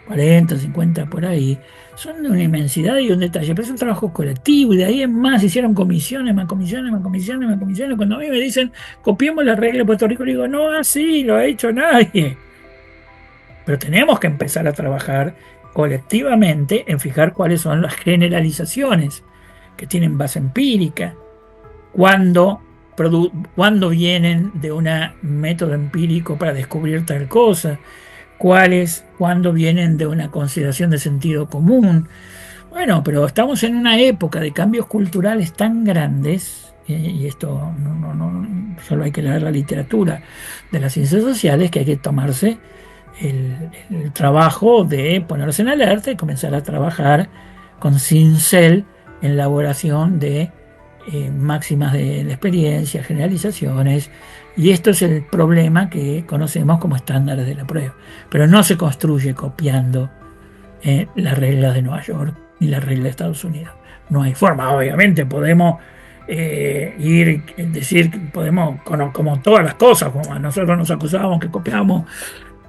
40, 50 por ahí, son de una inmensidad y un detalle, pero es un trabajo colectivo y de ahí en más hicieron comisiones. Cuando a mí me dicen copiemos la regla de Puerto Rico, le digo, no, así lo ha hecho nadie. Pero tenemos que empezar a trabajar colectivamente en fijar cuáles son las generalizaciones que tienen base empírica, cuando vienen de un método empírico para descubrir tal cosa, cuando vienen de una consideración de sentido común. Bueno, pero estamos en una época de cambios culturales tan grandes, y esto no solo hay que leer la literatura de las ciencias sociales, que hay que tomarse el trabajo de ponerse en alerta y comenzar a trabajar con cincel en la elaboración de máximas de la experiencia, generalizaciones, y esto es el problema que conocemos como estándares de la prueba. Pero no se construye copiando las reglas de Nueva York ni las reglas de Estados Unidos. No hay forma. Obviamente podemos podemos, como todas las cosas, como a nosotros nos acusábamos que copiábamos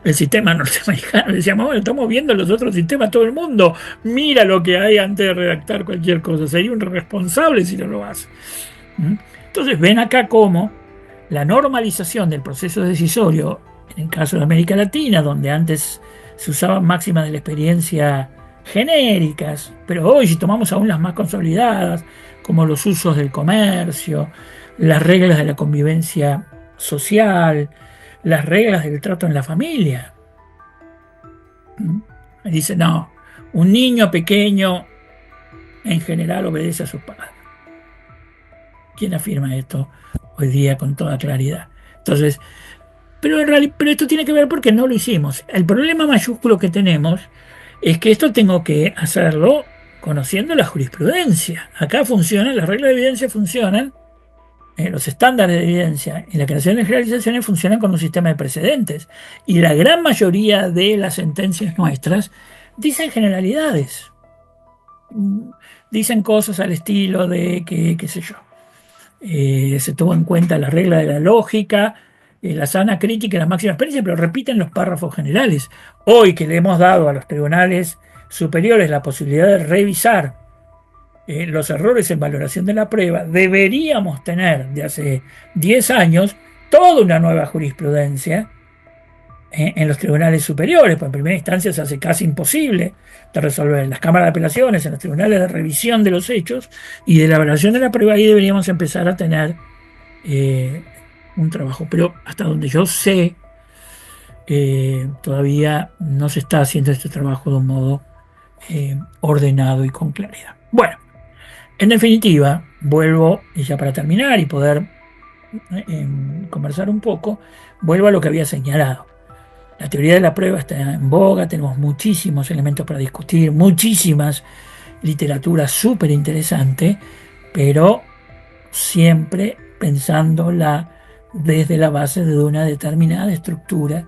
el sistema norteamericano, decíamos, bueno, estamos viendo los otros sistemas, todo el mundo mira lo que hay antes de redactar cualquier cosa, sería un irresponsable si no lo hace. Entonces ven acá cómo la normalización del proceso decisorio, en el caso de América Latina, donde antes se usaban máximas de la experiencia genéricas, pero hoy si tomamos aún las más consolidadas, como los usos del comercio, las reglas de la convivencia social, las reglas del trato en la familia. Dice, no, un niño pequeño en general obedece a sus padres. ¿Quién afirma esto hoy día con toda claridad? Entonces, pero esto tiene que ver porque no lo hicimos. El problema mayúsculo que tenemos es que esto tengo que hacerlo conociendo la jurisprudencia. Acá funcionan, las reglas de evidencia funcionan, los estándares de evidencia y la creación de generalizaciones funcionan con un sistema de precedentes. Y la gran mayoría de las sentencias nuestras dicen generalidades. Dicen cosas al estilo de qué sé yo. Se tuvo en cuenta la regla de la lógica, la sana crítica y la máxima experiencia, pero repiten los párrafos generales. Hoy que le hemos dado a los tribunales superiores la posibilidad de revisar los errores en valoración de la prueba, deberíamos tener de hace 10 años toda una nueva jurisprudencia en los tribunales superiores, porque en primera instancia se hace casi imposible de resolver en las cámaras de apelaciones, en los tribunales de revisión de los hechos y de la valoración de la prueba. Ahí deberíamos empezar a tener un trabajo, pero hasta donde yo sé todavía no se está haciendo este trabajo de un modo ordenado y con claridad. Bueno, en definitiva, vuelvo, y ya para terminar y poder conversar un poco, vuelvo a lo que había señalado. La teoría de la prueba está en boga, tenemos muchísimos elementos para discutir, muchísimas literaturas súper interesante, pero siempre pensándola desde la base de una determinada estructura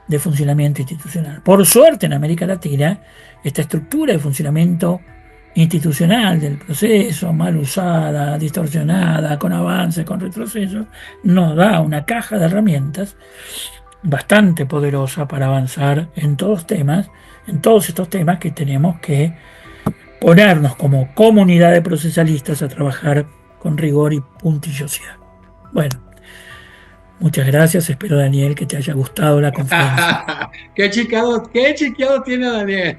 de funcionamiento institucional. Por suerte en América Latina, esta estructura de funcionamiento institucional del proceso, mal usada, distorsionada, con avances, con retrocesos, nos da una caja de herramientas bastante poderosa para avanzar en todos estos temas que tenemos que ponernos como comunidad de procesalistas a trabajar con rigor y puntillosidad. Bueno, muchas gracias. Espero, Daniel, que te haya gustado la conferencia. Qué chiqueado tiene Daniel.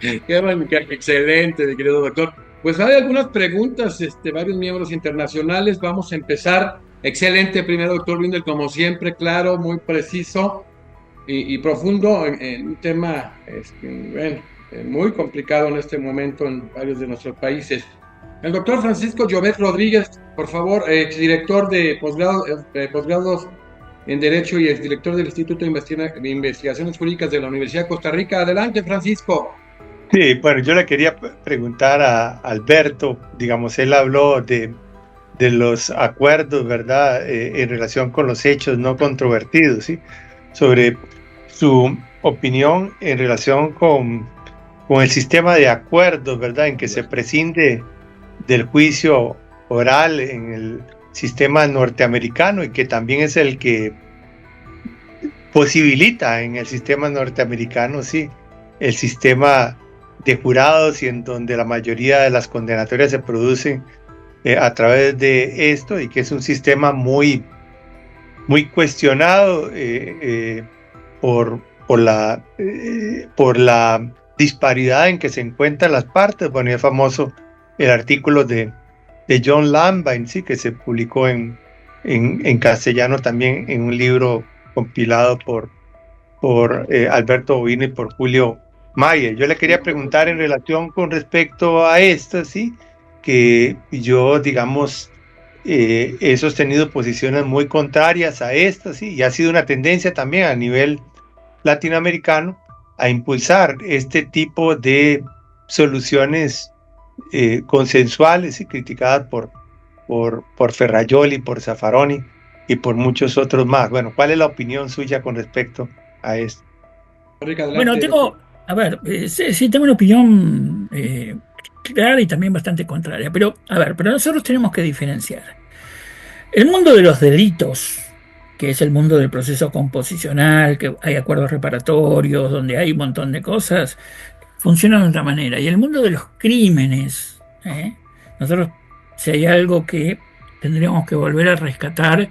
Excelente, mi querido doctor. Pues hay algunas preguntas, varios miembros internacionales. Vamos a empezar. Excelente, primer doctor Windel, como siempre, claro, muy preciso y profundo en un tema bueno, muy complicado en este momento en varios de nuestros países. El doctor Francisco Llobet Rodríguez, por favor, exdirector de posgrados en Derecho y exdirector del Instituto de Investigaciones Jurídicas de la Universidad de Costa Rica. Adelante, Francisco. Sí, bueno, yo le quería preguntar a Alberto, digamos, él habló de los acuerdos, ¿verdad?, en relación con los hechos no controvertidos, ¿sí?, sobre su opinión en relación con el sistema de acuerdos, ¿verdad?, en que se prescinde del juicio oral en el sistema norteamericano y que también es el que posibilita en el sistema norteamericano, sí, el sistema de jurados y en donde la mayoría de las condenatorias se producen a través de esto y que es un sistema muy cuestionado por la disparidad en que se encuentran las partes. Bueno, es famoso el artículo de John Lanvin, sí, que se publicó en castellano también en un libro compilado por Alberto Bovino y por Julio Mayer. Yo le quería preguntar en relación con respecto a esto, sí, que yo, digamos, he sostenido posiciones muy contrarias a esto, sí, y ha sido una tendencia también a nivel latinoamericano a impulsar este tipo de soluciones consensuales y criticadas por Ferrajoli, por Zaffaroni y por muchos otros más. Bueno, ¿cuál es la opinión suya con respecto a esto? Bueno, tengo una opinión clara y también bastante contraria, pero nosotros tenemos que diferenciar. El mundo de los delitos, que es el mundo del proceso composicional, que hay acuerdos reparatorios, donde hay un montón de cosas, funciona de otra manera. Y el mundo de los crímenes, nosotros, si hay algo que tendríamos que volver a rescatar,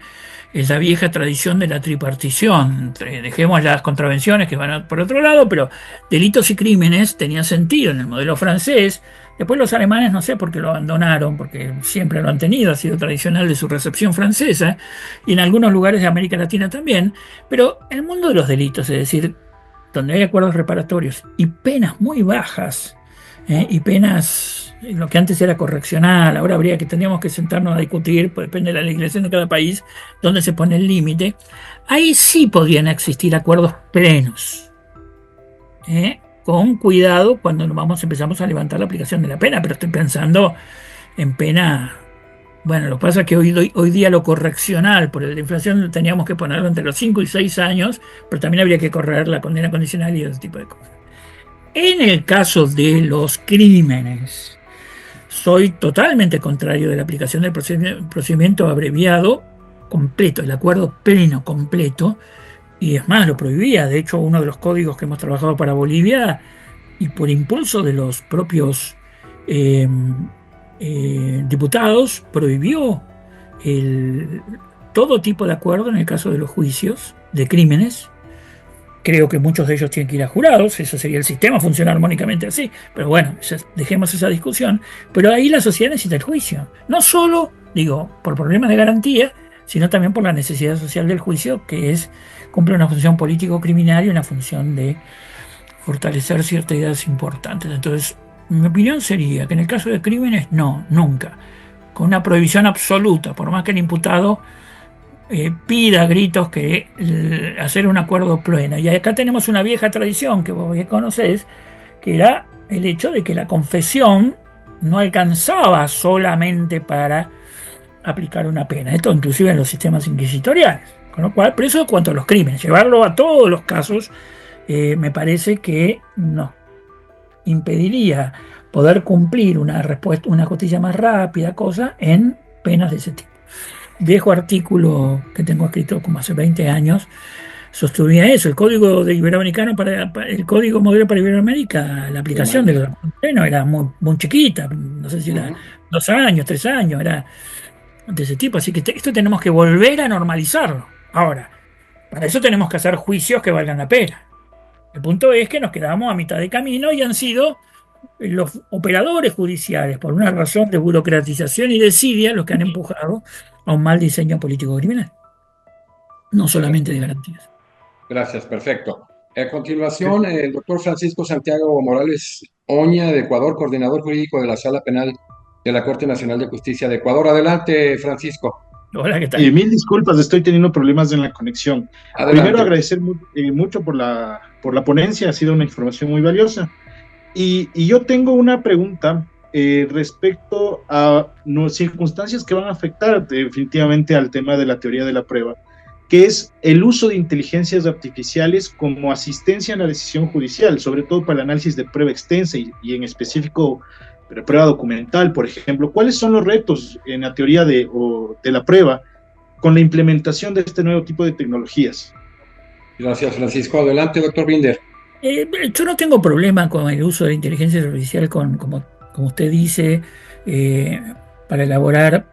es la vieja tradición de la tripartición. Dejemos las contravenciones que van por otro lado, pero delitos y crímenes tenían sentido en el modelo francés. Después los alemanes no sé por qué lo abandonaron, porque siempre lo han tenido, ha sido tradicional de su recepción francesa, y en algunos lugares de América Latina también. Pero el mundo de los delitos, es decir, donde hay acuerdos reparatorios y penas muy bajas, y penas, lo que antes era correccional, ahora tendríamos que sentarnos a discutir, pues depende de la legislación de cada país, dónde se pone el límite. Ahí sí podrían existir acuerdos plenos, con cuidado cuando empezamos a levantar la aplicación de la pena, pero estoy pensando en pena. Bueno, lo que pasa es que hoy día lo correccional por la inflación teníamos que ponerlo entre los 5 y 6 años, pero también habría que correr la condena condicional y ese tipo de cosas. En el caso de los crímenes, soy totalmente contrario de la aplicación del procedimiento abreviado completo, el acuerdo pleno completo, y es más, lo prohibía. De hecho, uno de los códigos que hemos trabajado para Bolivia, y por impulso de los propios diputados, prohibió todo tipo de acuerdo en el caso de los juicios de crímenes. Creo que muchos de ellos tienen que ir a jurados, eso sería el sistema, funciona armónicamente así, pero bueno, dejemos esa discusión. Pero ahí la sociedad necesita el juicio, no solo, por problemas de garantía, sino también por la necesidad social del juicio, que cumple una función político-criminal y una función de fortalecer ciertas ideas importantes. Entonces, mi opinión sería que en el caso de crímenes, no, nunca, con una prohibición absoluta, por más que el imputado pida a gritos que hacer un acuerdo pleno. Y acá tenemos una vieja tradición que vos conocés, que era el hecho de que la confesión no alcanzaba solamente para aplicar una pena. Esto inclusive en los sistemas inquisitoriales. Con lo cual, por eso, cuanto a los crímenes, llevarlo a todos los casos, me parece que nos impediría poder cumplir una respuesta, una justicia más rápida, cosa, en penas de ese tipo. Viejo artículo que tengo escrito como hace 20 años sostenía eso. El código de Iberoamericano el código modelo para Iberoamérica, la aplicación de los frenos era muy, muy chiquita, no sé si era 2 años, 3 años, era de ese tipo. Así que esto tenemos que volver a normalizarlo. Ahora, para eso tenemos que hacer juicios que valgan la pena. El punto es que nos quedamos a mitad de camino y han sido los operadores judiciales, por una razón de burocratización y desidia, los que han empujado a un mal diseño político criminal, no solamente de garantías. Gracias, perfecto. A continuación, el doctor Francisco Santiago Morales Oña, de Ecuador, coordinador jurídico de la Sala Penal de la Corte Nacional de Justicia de Ecuador. Adelante, Francisco. Hola, ¿qué tal? Mil disculpas, estoy teniendo problemas en la conexión. Adelante. Primero, agradecer mucho por la ponencia, ha sido una información muy valiosa. Y yo tengo una pregunta respecto a circunstancias que van a afectar definitivamente al tema de la teoría de la prueba, que es el uso de inteligencias artificiales como asistencia en la decisión judicial, sobre todo para el análisis de prueba extensa y en específico prueba documental, por ejemplo. ¿Cuáles son los retos en la teoría de la prueba con la implementación de este nuevo tipo de tecnologías? Gracias, Francisco. Adelante, doctor Binder. Yo no tengo problema con el uso de la inteligencia artificial, como usted dice, para elaborar,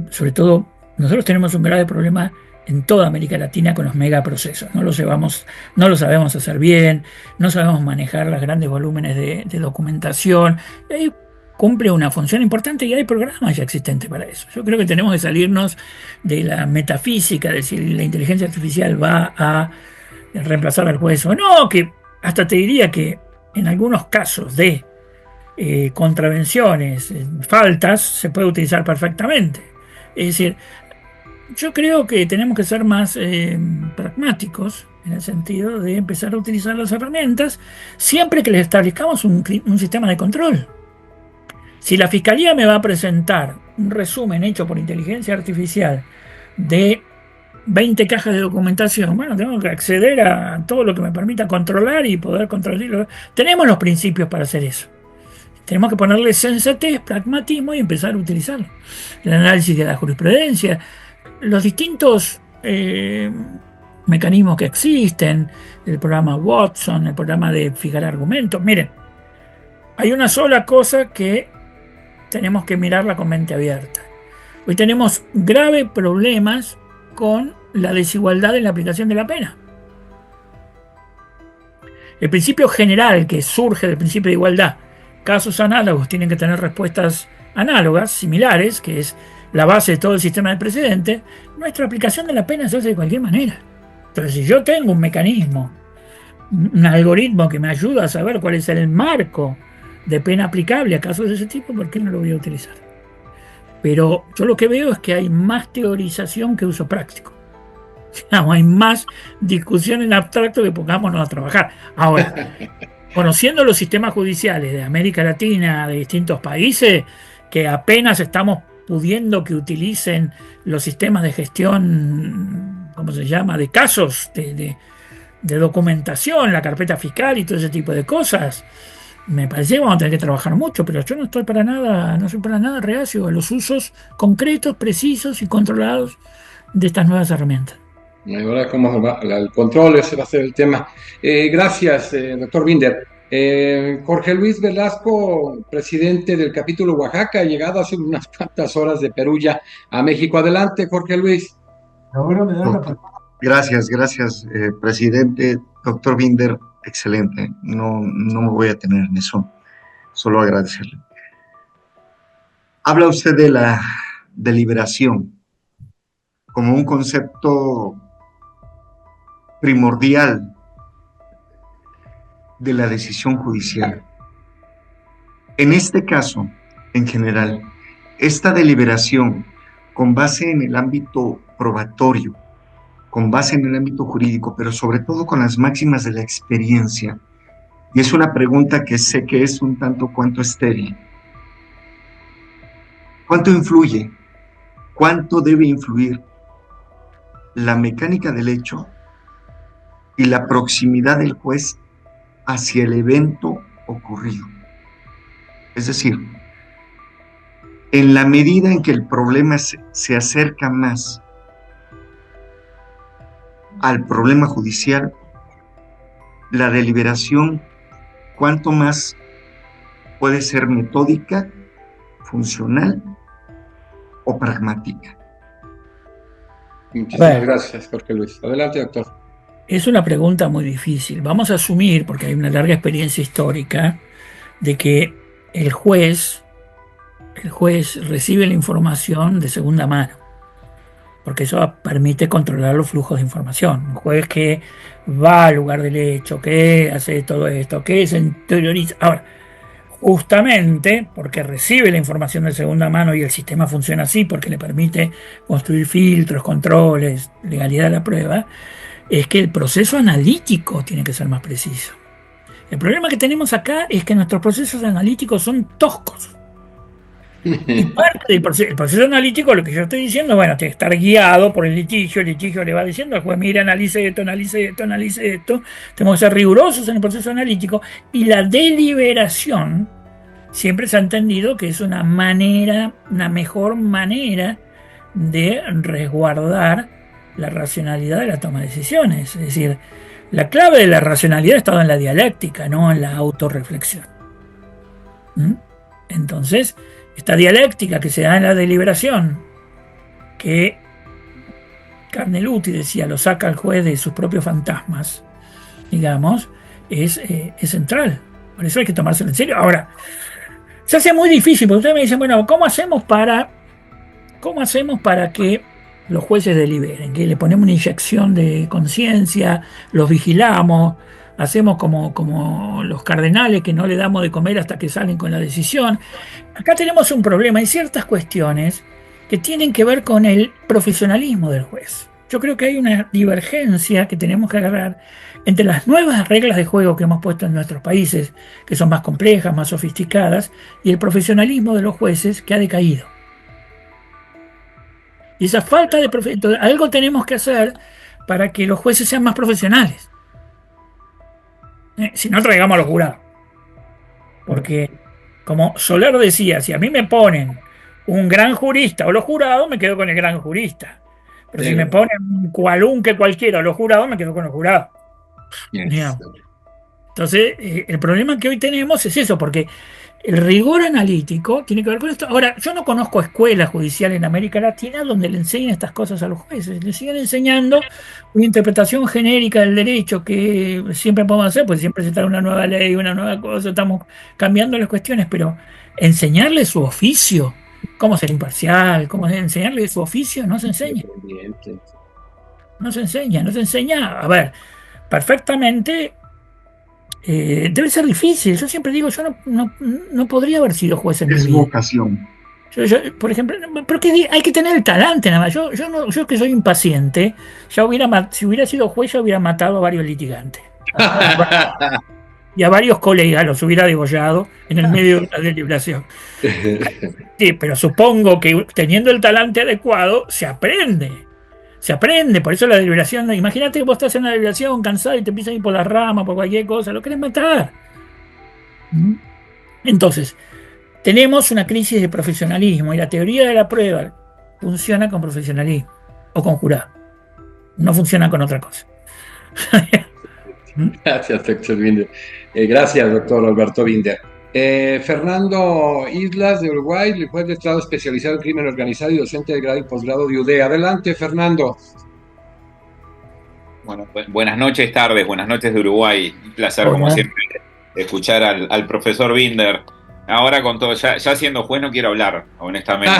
sobre todo, nosotros tenemos un grave problema en toda América Latina con los megaprocesos. No lo sabemos hacer bien, no sabemos manejar los grandes volúmenes de documentación. Y ahí cumple una función importante y hay programas ya existentes para eso. Yo creo que tenemos que salirnos de la metafísica, de si la inteligencia artificial va a reemplazar al juez o no, que hasta te diría que en algunos casos de contravenciones, faltas, se puede utilizar perfectamente. Es decir, yo creo que tenemos que ser más pragmáticos en el sentido de empezar a utilizar las herramientas siempre que les establezcamos un sistema de control. Si la Fiscalía me va a presentar un resumen hecho por inteligencia artificial de 20 cajas de documentación, bueno, tengo que acceder a todo lo que me permita controlar y poder controlarlo. Tenemos los principios para hacer eso. Tenemos que ponerle sensatez, pragmatismo y empezar a utilizarlo. El análisis de la jurisprudencia, los distintos mecanismos que existen, el programa Watson, el programa de fijar argumentos. Miren, hay una sola cosa que tenemos que mirarla con mente abierta. Hoy tenemos graves problemas con la desigualdad en la aplicación de la pena. El principio general que surge del principio de igualdad, casos análogos tienen que tener respuestas análogas, similares, que es la base de todo el sistema de precedente. Nuestra aplicación de la pena se hace de cualquier manera. Entonces, si yo tengo un mecanismo, un algoritmo que me ayuda a saber cuál es el marco de pena aplicable a casos de ese tipo, ¿por qué no lo voy a utilizar? Pero yo lo que veo es que hay más teorización que uso práctico. Hay más discusión en abstracto que pongámonos a trabajar. Ahora, conociendo los sistemas judiciales de América Latina, de distintos países, que apenas estamos pudiendo que utilicen los sistemas de gestión, ¿cómo se llama?, de casos, de documentación, la carpeta fiscal y todo ese tipo de cosas, me parece que vamos a tener que trabajar mucho, pero yo no soy para nada reacio a los usos concretos, precisos y controlados de estas nuevas herramientas. Y ahora, ¿cómo va? El control, ese va a ser el tema. Gracias, doctor Binder. Jorge Luis Velasco, presidente del capítulo Oaxaca, ha llegado hace unas cuantas horas de Perú ya a México. Adelante, Jorge Luis. Ahora me da la palabra. Gracias, presidente. Doctor Binder, excelente. No me voy a tener en eso, solo agradecerle. Habla usted de la deliberación como un concepto primordial de la decisión judicial. En este caso, en general, esta deliberación, con base en el ámbito probatorio, con base en el ámbito jurídico, pero sobre todo con las máximas de la experiencia, y es una pregunta que sé que es un tanto cuanto estéril. ¿Cuánto influye? ¿Cuánto debe influir la mecánica del hecho y la proximidad del juez hacia el evento ocurrido? Es decir, en la medida en que el problema se acerca más al problema judicial, la deliberación, cuanto más puede ser metódica, funcional o pragmática. Muchísimas gracias, Jorge Luis. Adelante, doctor. Es una pregunta muy difícil. Vamos a asumir, porque hay una larga experiencia histórica, de que el juez recibe la información de segunda mano, porque eso permite controlar los flujos de información. Un juez que va al lugar del hecho, que hace todo esto, que se interioriza. Ahora, justamente porque recibe la información de segunda mano y el sistema funciona así, porque le permite construir filtros, controles, legalidad de la prueba, es que el proceso analítico tiene que ser más preciso. El problema que tenemos acá es que nuestros procesos analíticos son toscos. Y parte del el proceso analítico, lo que yo estoy diciendo, bueno, tiene que estar guiado por el litigio le va diciendo al juez, mire, analice esto, analice esto, analice esto. Tenemos que ser rigurosos en el proceso analítico, y la deliberación siempre se ha entendido que es una mejor manera de resguardar la racionalidad de la toma de decisiones. Es decir, la clave de la racionalidad ha estado en la dialéctica, no en la autorreflexión. Entonces, esta dialéctica que se da en la deliberación, que Carneluti decía, lo saca al juez de sus propios fantasmas, digamos, es central. Por eso hay que tomárselo en serio. Ahora, se hace muy difícil, porque ustedes me dicen, bueno, ¿cómo hacemos para que los jueces deliberen? Que le ponemos una inyección de conciencia, los vigilamos, hacemos como los cardenales que no le damos de comer hasta que salen con la decisión. Acá tenemos un problema, hay ciertas cuestiones que tienen que ver con el profesionalismo del juez. Yo creo que hay una divergencia que tenemos que agarrar entre las nuevas reglas de juego que hemos puesto en nuestros países, que son más complejas, más sofisticadas, y el profesionalismo de los jueces, que ha decaído. Y esa falta de profesionalismo, algo tenemos que hacer para que los jueces sean más profesionales. Si no, traigamos a los jurados. Porque, como Soler decía, si a mí me ponen un gran jurista o los jurados, me quedo con el gran jurista. Pero si me ponen un cualunque cualquiera o los jurados, me quedo con los jurados. Entonces, el problema que hoy tenemos es eso, porque el rigor analítico tiene que ver con esto. Ahora, yo no conozco escuelas judiciales en América Latina donde le enseñen estas cosas a los jueces. Le siguen enseñando una interpretación genérica del derecho que siempre podemos hacer, pues siempre se trae una nueva ley, una nueva cosa, estamos cambiando las cuestiones, pero enseñarle su oficio, cómo ser imparcial, cómo enseñarle su oficio, no se enseña. No se enseña. A ver, perfectamente. Debe ser difícil. Yo siempre digo, yo no podría haber sido juez en mi vida. Es vocación. Yo, por ejemplo, pero que hay que tener el talante nada más. Yo que soy impaciente, si hubiera sido juez, ya hubiera matado a varios litigantes. Y a varios colegas los hubiera degollado en el medio de la deliberación. Sí, pero supongo que teniendo el talante adecuado, se aprende. Por eso la deliberación, imagínate que vos estás en una deliberación cansado y te empiezan a ir por la rama, por cualquier cosa, lo querés matar. Entonces, tenemos una crisis de profesionalismo y la teoría de la prueba funciona con profesionalismo o con jurado. No funciona con otra cosa. Gracias, doctor Binder. Gracias, doctor Alberto Binder. Fernando Islas, de Uruguay, juez de Estado especializado en crimen organizado y docente de grado y posgrado de UDE. Adelante, Fernando. Bueno, buenas noches, buenas noches de Uruguay. Un placer, como siempre, escuchar al profesor Binder. Ahora con todo, ya siendo juez no quiero hablar, honestamente.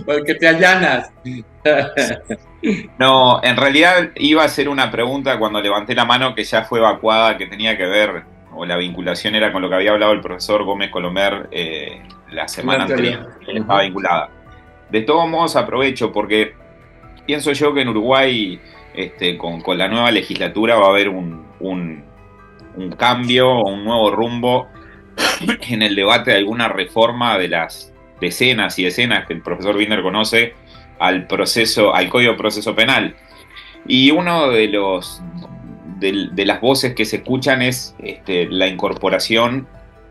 Porque te allanas. No, en realidad iba a hacer una pregunta cuando levanté la mano que ya fue evacuada, que tenía que ver, o la vinculación era con lo que había hablado el profesor Gómez Colomer la semana anterior, que estaba vinculada. De todos modos aprovecho porque pienso yo que en Uruguay con la nueva legislatura va a haber un cambio, un nuevo rumbo en el debate de alguna reforma de las decenas y decenas que el profesor Binder conoce al Código de Proceso Penal. Y uno de las voces que se escuchan es la incorporación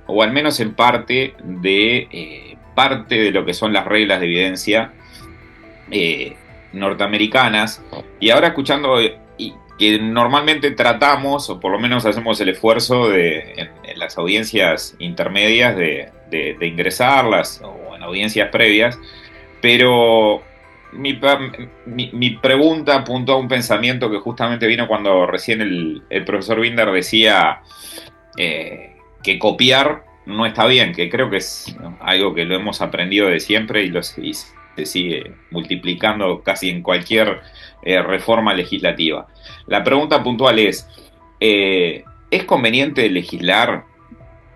o al menos en parte de lo que son las reglas de evidencia norteamericanas. Y ahora escuchando que normalmente tratamos, o por lo menos hacemos el esfuerzo en las audiencias intermedias de ingresarlas, o en audiencias previas, pero mi pregunta apuntó a un pensamiento que justamente vino cuando recién el profesor Binder decía que copiar no está bien, que creo que es algo que lo hemos aprendido de siempre y se sigue multiplicando casi en cualquier reforma legislativa. La pregunta puntual ¿es conveniente legislar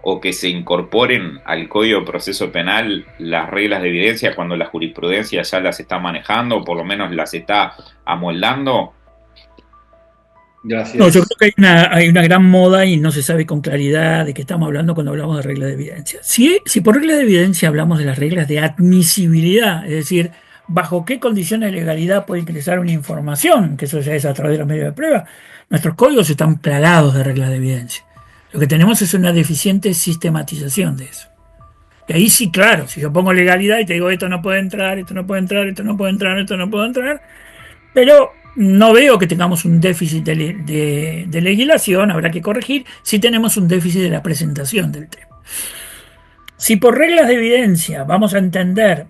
o que se incorporen al Código de Proceso Penal las reglas de evidencia cuando la jurisprudencia ya las está manejando o por lo menos las está amoldando? Gracias. No, yo creo que hay una gran moda y no se sabe con claridad de qué estamos hablando cuando hablamos de reglas de evidencia. Si por reglas de evidencia hablamos de las reglas de admisibilidad, es decir, bajo qué condiciones de legalidad puede ingresar una información, que eso ya es a través de los medios de prueba, nuestros códigos están plagados de reglas de evidencia. Lo que tenemos es una deficiente sistematización de eso. Y ahí sí, claro, si yo pongo legalidad y te digo esto no puede entrar, esto no puede entrar, esto no puede entrar, esto no puede entrar, pero no veo que tengamos un déficit de legislación, habrá que corregir si tenemos un déficit de la presentación del tema. Si por reglas de evidencia vamos a entender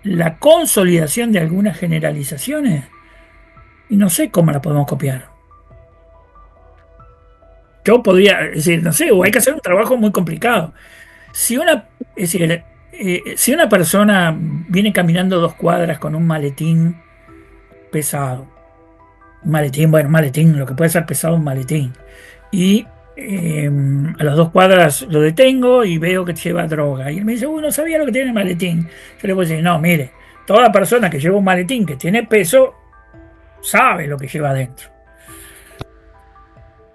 la consolidación de algunas generalizaciones, y no sé cómo la podemos copiar. Yo podría decir, no sé, o hay que hacer un trabajo muy complicado. Si una persona viene caminando 2 cuadras con un maletín pesado, lo que puede ser pesado, un maletín, y a las 2 cuadras lo detengo y veo que lleva droga, y él me dice, no sabía lo que tiene el maletín. Yo le voy a decir, no, mire, toda persona que lleva un maletín que tiene peso sabe lo que lleva adentro.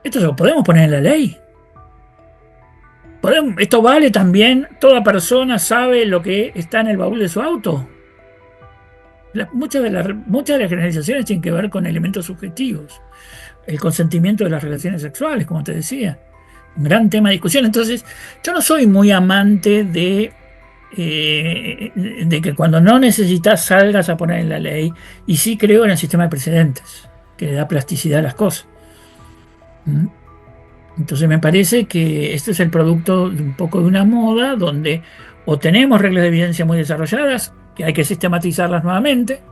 Esto se lo podemos poner en la ley. Esto vale también, toda persona sabe lo que está en el baúl de su auto. Muchas de las generalizaciones tienen que ver con elementos subjetivos. El consentimiento de las relaciones sexuales, como te decía. Un gran tema de discusión. Entonces, yo no soy muy amante de que cuando no necesitas salgas a poner en la ley, y sí creo en el sistema de precedentes, que le da plasticidad a las cosas. Entonces me parece que este es el producto de un poco de una moda donde o tenemos reglas de evidencia muy desarrolladas, que hay que sistematizarlas nuevamente,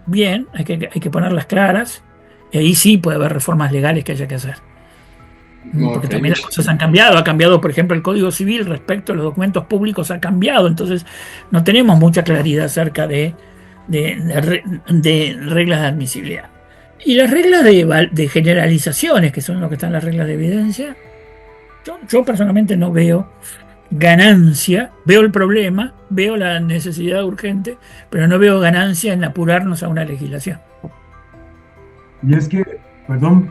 bien, hay que ponerlas claras, y ahí sí puede haber reformas legales que haya que hacer. Porque también las cosas han cambiado. Ha cambiado, por ejemplo, el Código Civil respecto a los documentos públicos, ha cambiado. Entonces no tenemos mucha claridad acerca de reglas de admisibilidad. Y las reglas de generalizaciones, que son lo que están las reglas de evidencia, yo personalmente no veo ganancia, veo el problema, veo la necesidad urgente, pero no veo ganancia en apurarnos a una legislación. Y es que, perdón,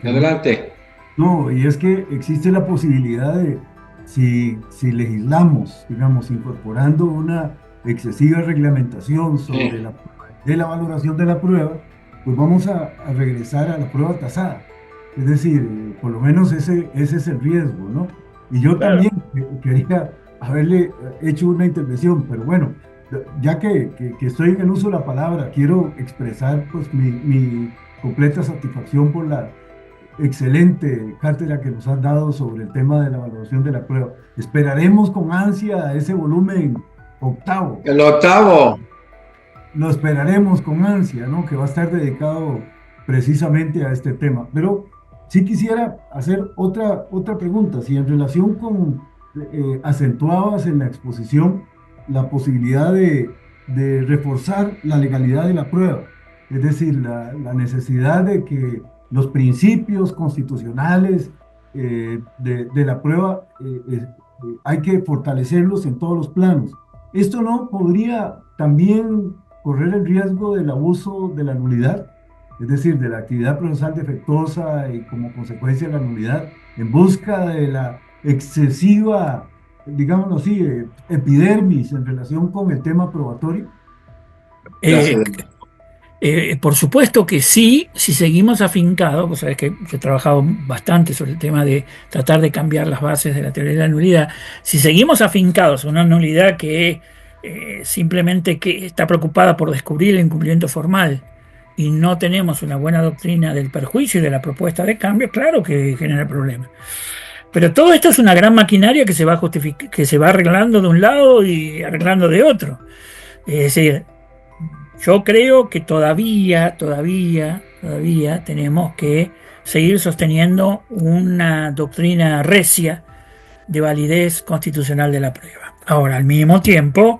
Adelante. No, y es que existe la posibilidad de, si legislamos, digamos, incorporando una excesiva reglamentación sobre la valoración de la prueba, pues vamos a regresar a la prueba tasada. Es decir, por lo menos ese es el riesgo, ¿no? Y yo también quería haberle hecho una intervención, pero bueno, ya que estoy en el uso de la palabra, quiero expresar pues mi completa satisfacción por la excelente cátedra que nos has dado sobre el tema de la valoración de la prueba. Esperaremos con ansia ese volumen octavo. El octavo. Lo esperaremos con ansia, ¿no? Que va a estar dedicado precisamente a este tema. Pero sí quisiera hacer otra pregunta. Si en relación con acentuabas en la exposición la posibilidad de reforzar la legalidad de la prueba, es decir, la necesidad de que los principios constitucionales de la prueba hay que fortalecerlos en todos los planos. ¿Esto no podría también correr el riesgo del abuso de la nulidad? Es decir, de la actividad procesal defectuosa y como consecuencia de la nulidad, en busca de la excesiva, digámoslo así, epidermis en relación con el tema probatorio. Por supuesto que sí, si seguimos afincados, vos sabés que yo he trabajado bastante sobre el tema de tratar de cambiar las bases de la teoría de la nulidad. Si seguimos afincados en una nulidad que simplemente que está preocupada por descubrir el incumplimiento formal y no tenemos una buena doctrina del perjuicio y de la propuesta de cambio, claro que genera problemas. Pero todo esto es una gran maquinaria que se va que se va arreglando de un lado y arreglando de otro. Es decir, yo creo que todavía tenemos que seguir sosteniendo una doctrina recia de validez constitucional de la prueba. Ahora, al mismo tiempo,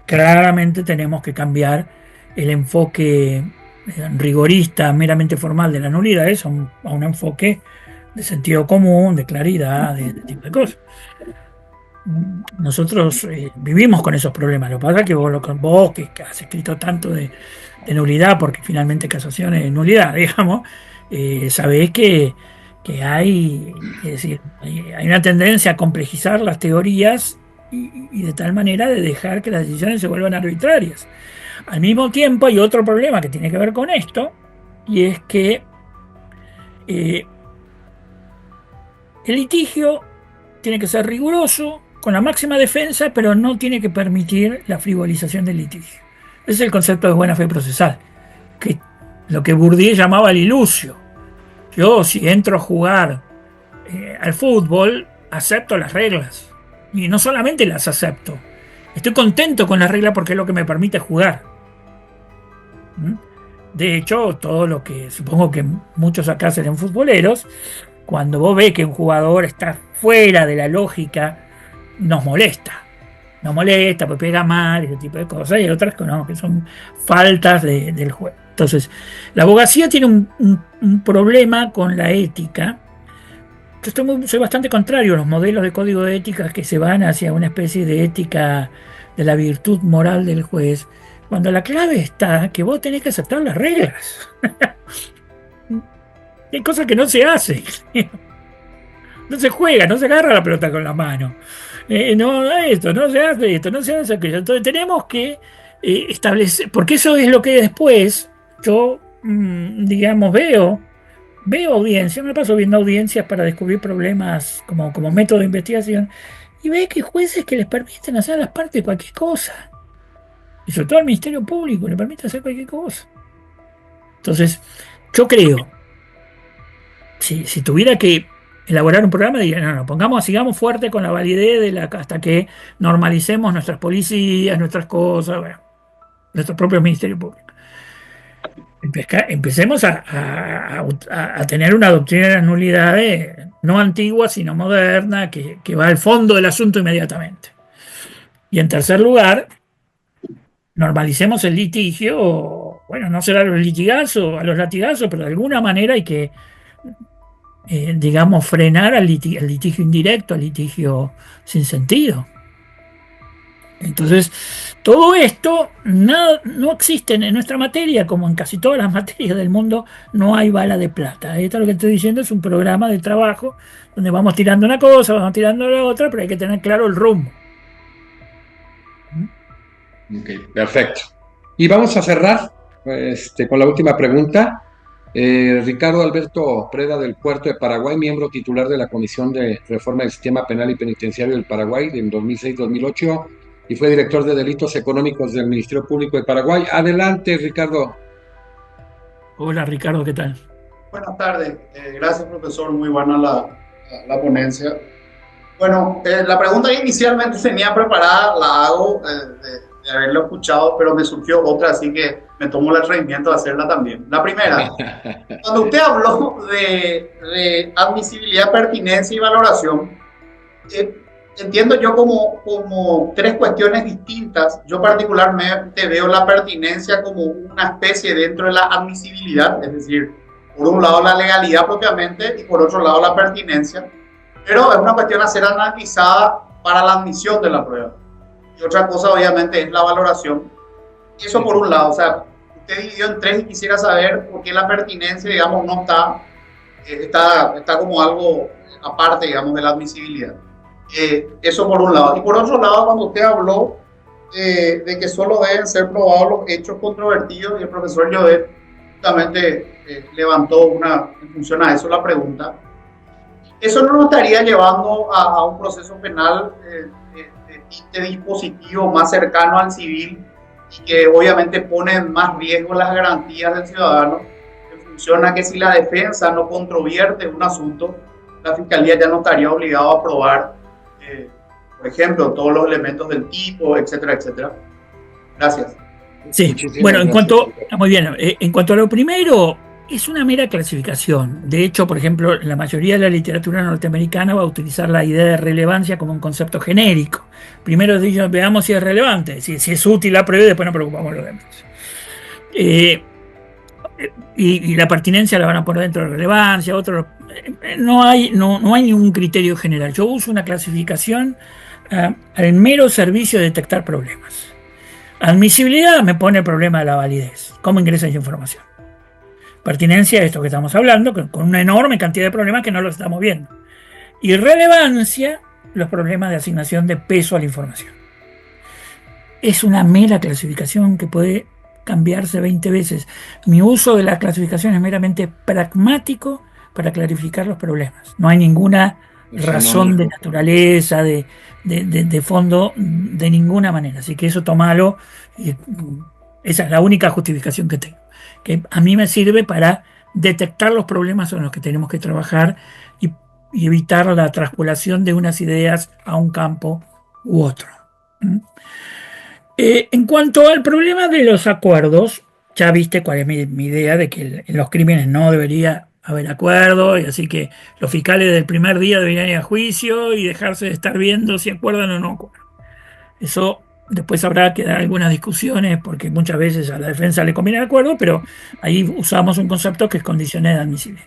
claramente tenemos que cambiar el enfoque rigorista, meramente formal de la nulidad a un enfoque de sentido común, de claridad, de este tipo de cosas. Nosotros vivimos con esos problemas. Lo que pasa es que vos que has escrito tanto de nulidad, porque finalmente casación es nulidad, digamos, sabés que hay, es decir, hay una tendencia a complejizar las teorías y de tal manera de dejar que las decisiones se vuelvan arbitrarias. Al mismo tiempo hay otro problema que tiene que ver con esto, y es que el litigio tiene que ser riguroso, con la máxima defensa, pero no tiene que permitir la frivolización del litigio. Ese es el concepto de buena fe procesal, que lo que Bourdieu llamaba el ilusio. Yo, si entro a jugar al fútbol, acepto las reglas. Y no solamente las acepto, estoy contento con las reglas porque es lo que me permite jugar. De hecho, todo lo que supongo que muchos acá serán futboleros, cuando vos ves que un jugador está fuera de la lógica, nos molesta, pues pega mal, ese tipo de cosas, y hay otras que son faltas del juego. Entonces, la abogacía tiene un problema con la ética. Yo soy bastante contrario a los modelos de código de ética que se van hacia una especie de ética de la virtud moral del juez, cuando la clave está que vos tenés que aceptar las reglas. Hay cosas que no se hacen. No se juega, no se agarra la pelota con la mano. No se hace esto, no se hace aquello. Entonces tenemos que establecer, porque eso es lo que después yo, digamos, veo audiencias, me paso viendo audiencias para descubrir problemas como método de investigación, y ve que jueces que les permiten hacer a las partes cualquier cosa, y sobre todo al Ministerio Público le permite hacer cualquier cosa. Entonces, yo creo, si tuviera que elaborar un programa, diría, sigamos fuerte con la validez hasta que normalicemos nuestras policías, nuestras cosas, bueno, nuestro propio Ministerio Público. Empecemos a tener una doctrina de las nulidades no antigua, sino moderna, que va al fondo del asunto inmediatamente. Y en tercer lugar, normalicemos el litigio, bueno, no será a los latigazos, pero de alguna manera hay que digamos, frenar al litigio indirecto, al litigio sin sentido. Entonces, todo esto no existe en nuestra materia, como en casi todas las materias del mundo, no hay bala de plata. Esto lo que estoy diciendo es un programa de trabajo donde vamos tirando una cosa, vamos tirando la otra, pero hay que tener claro el rumbo. Ok, perfecto. Y vamos a cerrar con la última pregunta. Ricardo Alberto Preda del Puerto de Paraguay, miembro titular de la Comisión de Reforma del Sistema Penal y Penitenciario del Paraguay en 2006-2008 y fue director de Delitos Económicos del Ministerio Público de Paraguay. Adelante, Ricardo. Hola, Ricardo, ¿qué tal? Buenas tardes. Gracias, profesor. Muy buena la ponencia. Bueno, la pregunta que inicialmente tenía preparada la hago de haberlo escuchado, pero me surgió otra, así que me tomo el atrevimiento de hacerla también. La primera, cuando usted habló de admisibilidad, pertinencia y valoración, entiendo yo como tres cuestiones distintas. Yo particularmente veo la pertinencia como una especie dentro de la admisibilidad, es decir, por un lado la legalidad propiamente y por otro lado la pertinencia, pero es una cuestión a ser analizada para la admisión de la prueba. Y otra cosa obviamente es la valoración. Eso por un lado, o sea, usted dividió en tres y quisiera saber por qué la pertinencia, digamos, no está como algo aparte, digamos, de la admisibilidad. Eso por un lado. Y por otro lado, cuando usted habló de que solo deben ser probados los hechos controvertidos, y el profesor Llodet justamente levantó en función a eso la pregunta. Eso no nos estaría llevando a un proceso penal de dispositivo más cercano al civil, y que obviamente pone en más riesgo las garantías del ciudadano, en función a que si la defensa no controvierte un asunto, la fiscalía ya no estaría obligada a probar, por ejemplo, todos los elementos del tipo, etcétera, etcétera. Gracias. Sí, Muchísimas bueno, gracias. muy bien, en cuanto a lo primero, es una mera clasificación. De hecho, por ejemplo, la mayoría de la literatura norteamericana va a utilizar la idea de relevancia como un concepto genérico. Primero veamos si es relevante, si es útil la prueba, y después nos preocupamos de lo demás. Y la pertinencia la van a poner dentro de relevancia, no hay ningún criterio general. Yo uso una clasificación al mero servicio de detectar problemas. Admisibilidad me pone el problema de la validez, cómo ingresa esa información. Pertinencia, esto que estamos hablando, con una enorme cantidad de problemas que no los estamos viendo. Y relevancia, los problemas de asignación de peso a la información. Es una mera clasificación que puede cambiarse 20 veces. Mi uso de la clasificación es meramente pragmático para clarificar los problemas. No hay ninguna razón de naturaleza, de fondo, de ninguna manera. Así que eso tomalo. Esa es la única justificación que tengo. Que a mí me sirve para detectar los problemas en los que tenemos que trabajar y evitar la traspolación de unas ideas a un campo u otro. En cuanto al problema de los acuerdos, ya viste cuál es mi idea de que en los crímenes no debería haber acuerdo, y así que los fiscales del primer día deberían ir a juicio y dejarse de estar viendo si acuerdan o no acuerdan. Eso después habrá que dar algunas discusiones, porque muchas veces a la defensa le conviene el acuerdo, pero ahí usamos un concepto que es condiciones admisibles.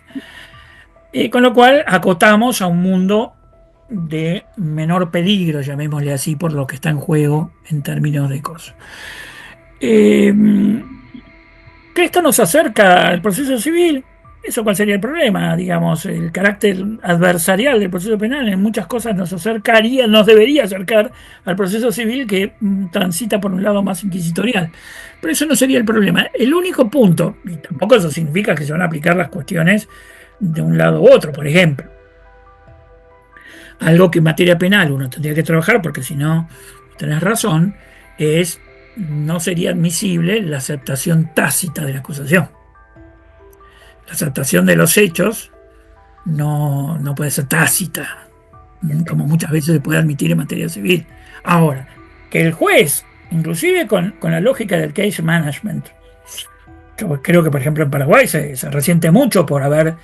Con lo cual acotamos a un mundo de menor peligro, llamémosle así, por lo que está en juego en términos de cosas. ¿Que esto nos acerca al proceso civil? ¿Eso cuál sería el problema? Digamos, el carácter adversarial del proceso penal en muchas cosas nos debería acercar al proceso civil, que transita por un lado más inquisitorial. Pero eso no sería el problema. El único punto, y tampoco eso significa que se van a aplicar las cuestiones de un lado u otro, por ejemplo. Algo que en materia penal uno tendría que trabajar, porque si no, tenés razón, no sería admisible la aceptación tácita de la acusación. La aceptación de los hechos no puede ser tácita, como muchas veces se puede admitir en materia civil. Ahora, que el juez, inclusive con la lógica del case management, yo creo que por ejemplo en Paraguay se resiente mucho por haber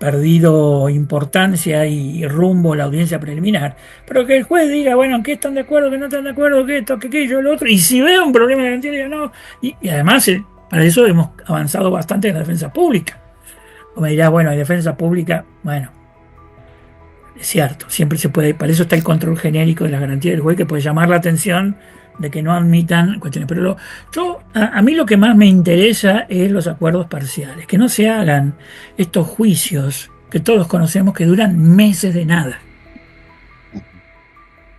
perdido importancia y rumbo la audiencia preliminar, pero que el juez diga, bueno, ¿en qué están de acuerdo, qué no están de acuerdo, qué esto, qué aquello, lo otro? Y si veo un problema de garantía, diga no. Y además, para eso hemos avanzado bastante en la defensa pública. O me dirás, bueno, hay defensa pública, bueno, es cierto, siempre se puede, para eso está el control genérico de la garantía del juez, que puede llamar la atención de que no admitan cuestiones. Pero a mí lo que más me interesa es los acuerdos parciales, que no se hagan estos juicios que todos conocemos que duran meses de nada.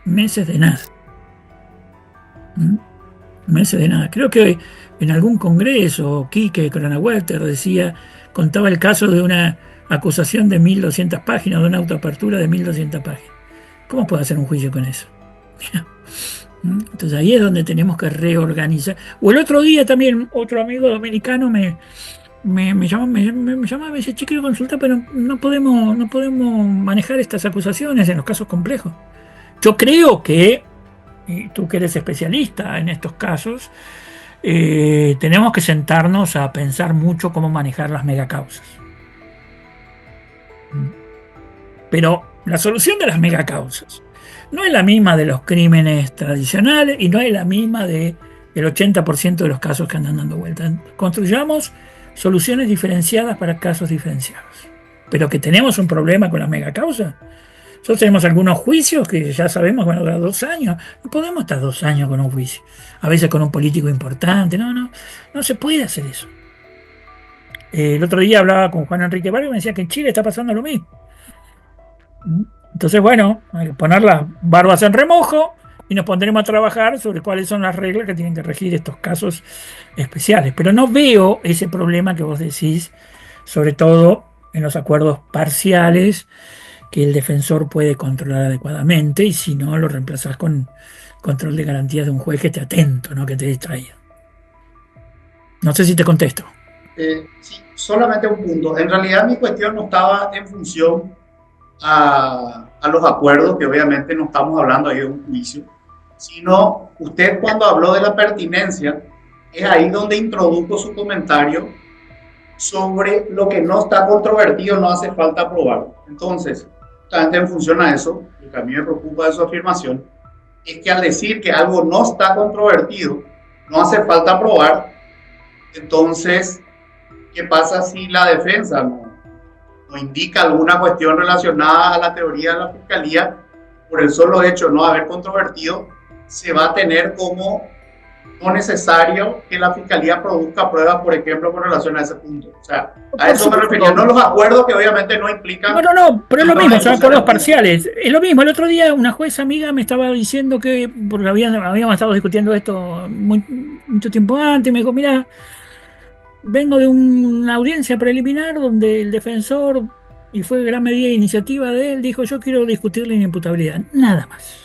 Meses de nada. Meses de nada. Creo que en algún congreso, Quique Cronenwetter contaba el caso de una acusación de 1200 páginas, de una autoapertura de 1200 páginas. ¿Cómo puede hacer un juicio con eso? Entonces ahí es donde tenemos que reorganizar. O el otro día también otro amigo dominicano me llama, me dice, che, quiero consultar, pero no podemos manejar estas acusaciones en los casos complejos. Yo creo que, y tú que eres especialista en estos casos, tenemos que sentarnos a pensar mucho cómo manejar las megacausas. Pero la solución de las megacausas no es la misma de los crímenes tradicionales y no es la misma del 80% de los casos que andan dando vueltas. Construyamos soluciones diferenciadas para casos diferenciados. Pero que tenemos un problema con las megacausas. Nosotros tenemos algunos juicios que ya sabemos que van a durar 2 años. No podemos estar 2 años con un juicio. A veces con un político importante. No se puede hacer eso. El otro día hablaba con Juan Enrique Vargas y me decía que en Chile está pasando lo mismo. Entonces, bueno, hay que poner las barbas en remojo y nos pondremos a trabajar sobre cuáles son las reglas que tienen que regir estos casos especiales. Pero no veo ese problema que vos decís, sobre todo en los acuerdos parciales, que el defensor puede controlar adecuadamente, y si no, lo reemplazás con control de garantías de un juez que esté atento, no que te distraiga. No sé si te contesto. Sí, solamente un punto. En realidad mi cuestión no estaba en función a los acuerdos, que obviamente no estamos hablando ahí de un juicio, sino usted cuando habló de la pertinencia, es ahí donde introdujo su comentario sobre lo que no está controvertido, no hace falta probar. Entonces, justamente en función a eso, lo que a mí me preocupa de su afirmación, es que al decir que algo no está controvertido, no hace falta probar, entonces, ¿qué pasa si la defensa no indica alguna cuestión relacionada a la teoría de la fiscalía? Por el solo hecho de no haber controvertido, se va a tener como no necesario que la fiscalía produzca pruebas, por ejemplo, con relación a ese punto. O sea, a eso me refería, no los acuerdos que obviamente no implican... No, pero es lo mismo, son acuerdos parciales. Es lo mismo, el otro día una jueza amiga me estaba diciendo que, porque habíamos estado discutiendo esto mucho tiempo antes, me dijo, mira, vengo de una audiencia preliminar donde el defensor, y fue gran medida de iniciativa de él, dijo, yo quiero discutir la inimputabilidad, nada más.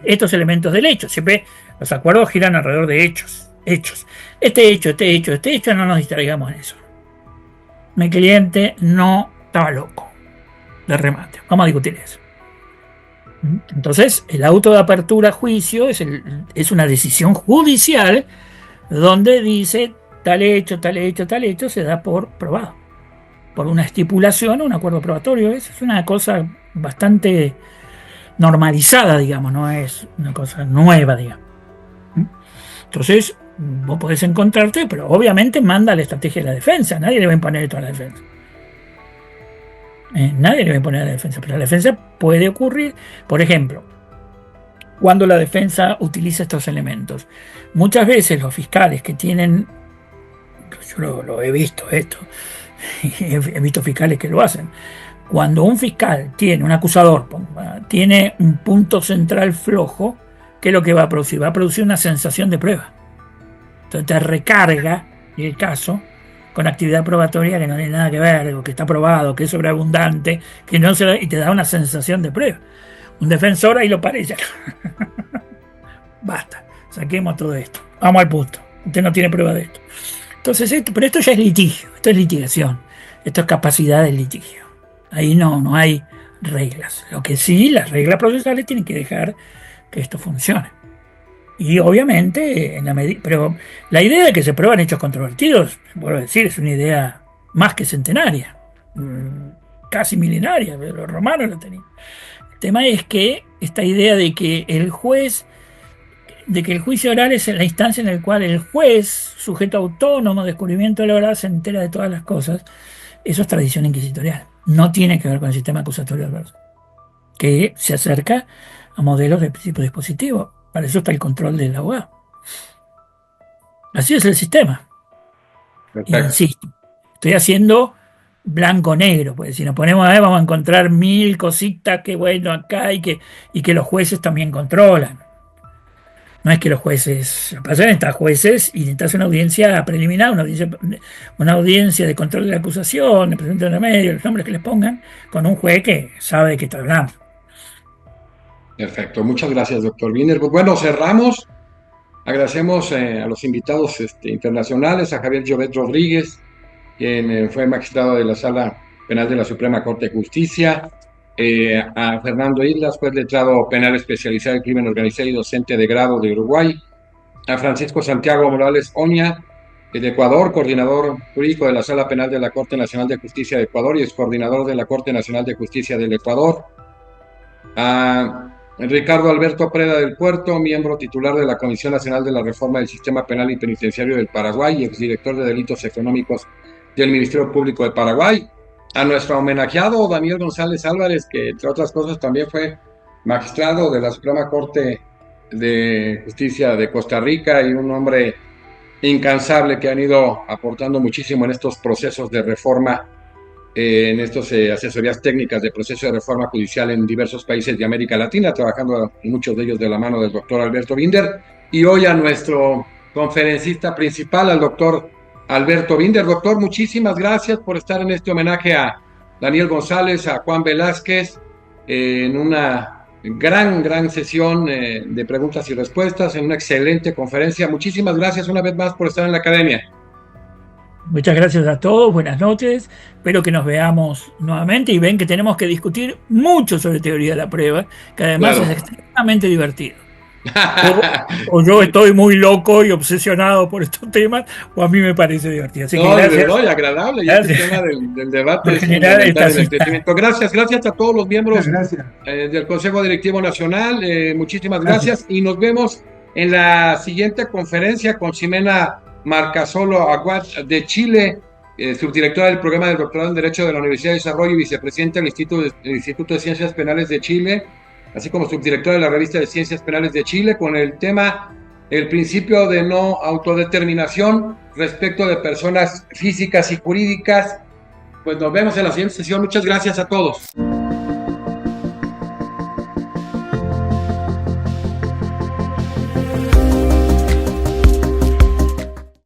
Estos elementos del hecho, siempre los acuerdos giran alrededor de hechos. Este hecho, no nos distraigamos en eso. Mi cliente no estaba loco, de remate. Vamos a discutir eso. Entonces, el auto de apertura a juicio es una decisión judicial donde dice tal hecho se da por probado, por una estipulación o un acuerdo probatorio. Eso es una cosa bastante normalizada, digamos, no es una cosa nueva, digamos. Entonces, vos podés encontrarte, pero obviamente manda la estrategia de la defensa, nadie le va a imponer esto a la defensa. Nadie le va a imponer a la defensa, pero la defensa puede ocurrir, por ejemplo, cuando la defensa utiliza estos elementos. Muchas veces los fiscales que tienen, yo lo he visto esto, he visto fiscales que lo hacen. Cuando un fiscal tiene, un acusador, tiene un punto central flojo, ¿qué es lo que va a producir? Va a producir una sensación de prueba. Entonces te recarga el caso con actividad probatoria que no tiene nada que ver, o que está probado, que es sobreabundante, que no y te da una sensación de prueba. Un defensor ahí lo para y ya. Basta, saquemos todo esto. Vamos al punto. Usted no tiene prueba de esto. Entonces, pero esto ya es litigio, esto es litigación, esto es capacidad de litigio. Ahí no hay reglas. Lo que sí, las reglas procesales tienen que dejar que esto funcione. Y obviamente, pero la idea de que se prueban hechos controvertidos, vuelvo a decir, es una idea más que centenaria, casi milenaria, los romanos la tenían. El tema es que esta idea de que el juicio oral es la instancia en la cual el juez, sujeto autónomo, descubrimiento de la verdad, se entera de todas las cosas, eso es tradición inquisitorial. No tiene que ver con el sistema acusatorio adverso, que se acerca a modelos de principio dispositivo. Para eso está el control del abogado. Así es el sistema. Insisto, estoy haciendo blanco-negro, pues si nos ponemos a ver vamos a encontrar mil cositas que bueno acá y que los jueces también controlan. No es que los jueces, pasan estas jueces y necesitas una audiencia preliminar, una audiencia de control de la acusación, de presentación de medios, los nombres que les pongan, con un juez que sabe de qué está hablando. Perfecto, muchas gracias, doctor Wiener. Pues bueno, cerramos. Agradecemos a los invitados internacionales, a Javier Llobet Rodríguez, quien fue magistrado de la Sala Penal de la Suprema Corte de Justicia, a Fernando Islas, juez letrado penal especializado en crimen organizado y docente de grado de Uruguay, a Francisco Santiago Morales Oña, de Ecuador, coordinador jurídico de la Sala Penal de la Corte Nacional de Justicia de Ecuador y excoordinador de la Corte Nacional de Justicia del Ecuador, a Ricardo Alberto Preda del Puerto, miembro titular de la Comisión Nacional de la Reforma del Sistema Penal y Penitenciario del Paraguay y exdirector de Delitos Económicos del Ministerio Público de Paraguay, a nuestro homenajeado Daniel González Álvarez, que entre otras cosas también fue magistrado de la Suprema Corte de Justicia de Costa Rica y un hombre incansable que han ido aportando muchísimo en estos procesos de reforma en estas asesorías técnicas de proceso de reforma judicial en diversos países de América Latina, trabajando en muchos de ellos de la mano del doctor Alberto Binder, y hoy a nuestro conferencista principal, al doctor Alberto Binder. Doctor, muchísimas gracias por estar en este homenaje a Daniel González, a Juan Velázquez, en una gran sesión de preguntas y respuestas, en una excelente conferencia. Muchísimas gracias una vez más por estar en la academia. Muchas gracias a todos, buenas noches, espero que nos veamos nuevamente y ven que tenemos que discutir mucho sobre teoría de la prueba, que además es extremadamente divertido. O yo estoy muy loco y obsesionado por estos temas, o a mí me parece divertido. Así que gracias. No, y agradable, y este tema del debate es fundamental en el crecimiento. Gracias a todos los miembros del Consejo Directivo Nacional, muchísimas gracias, y nos vemos en la siguiente conferencia con Ximena Marcasolo Aguad de Chile, subdirectora del programa de doctorado en Derecho de la Universidad de Desarrollo y vicepresidenta del Instituto de Ciencias Penales de Chile, así como subdirectora de la Revista de Ciencias Penales de Chile, con el tema el principio de no autodeterminación respecto de personas físicas y jurídicas. Pues nos vemos en la siguiente sesión. Muchas gracias a todos.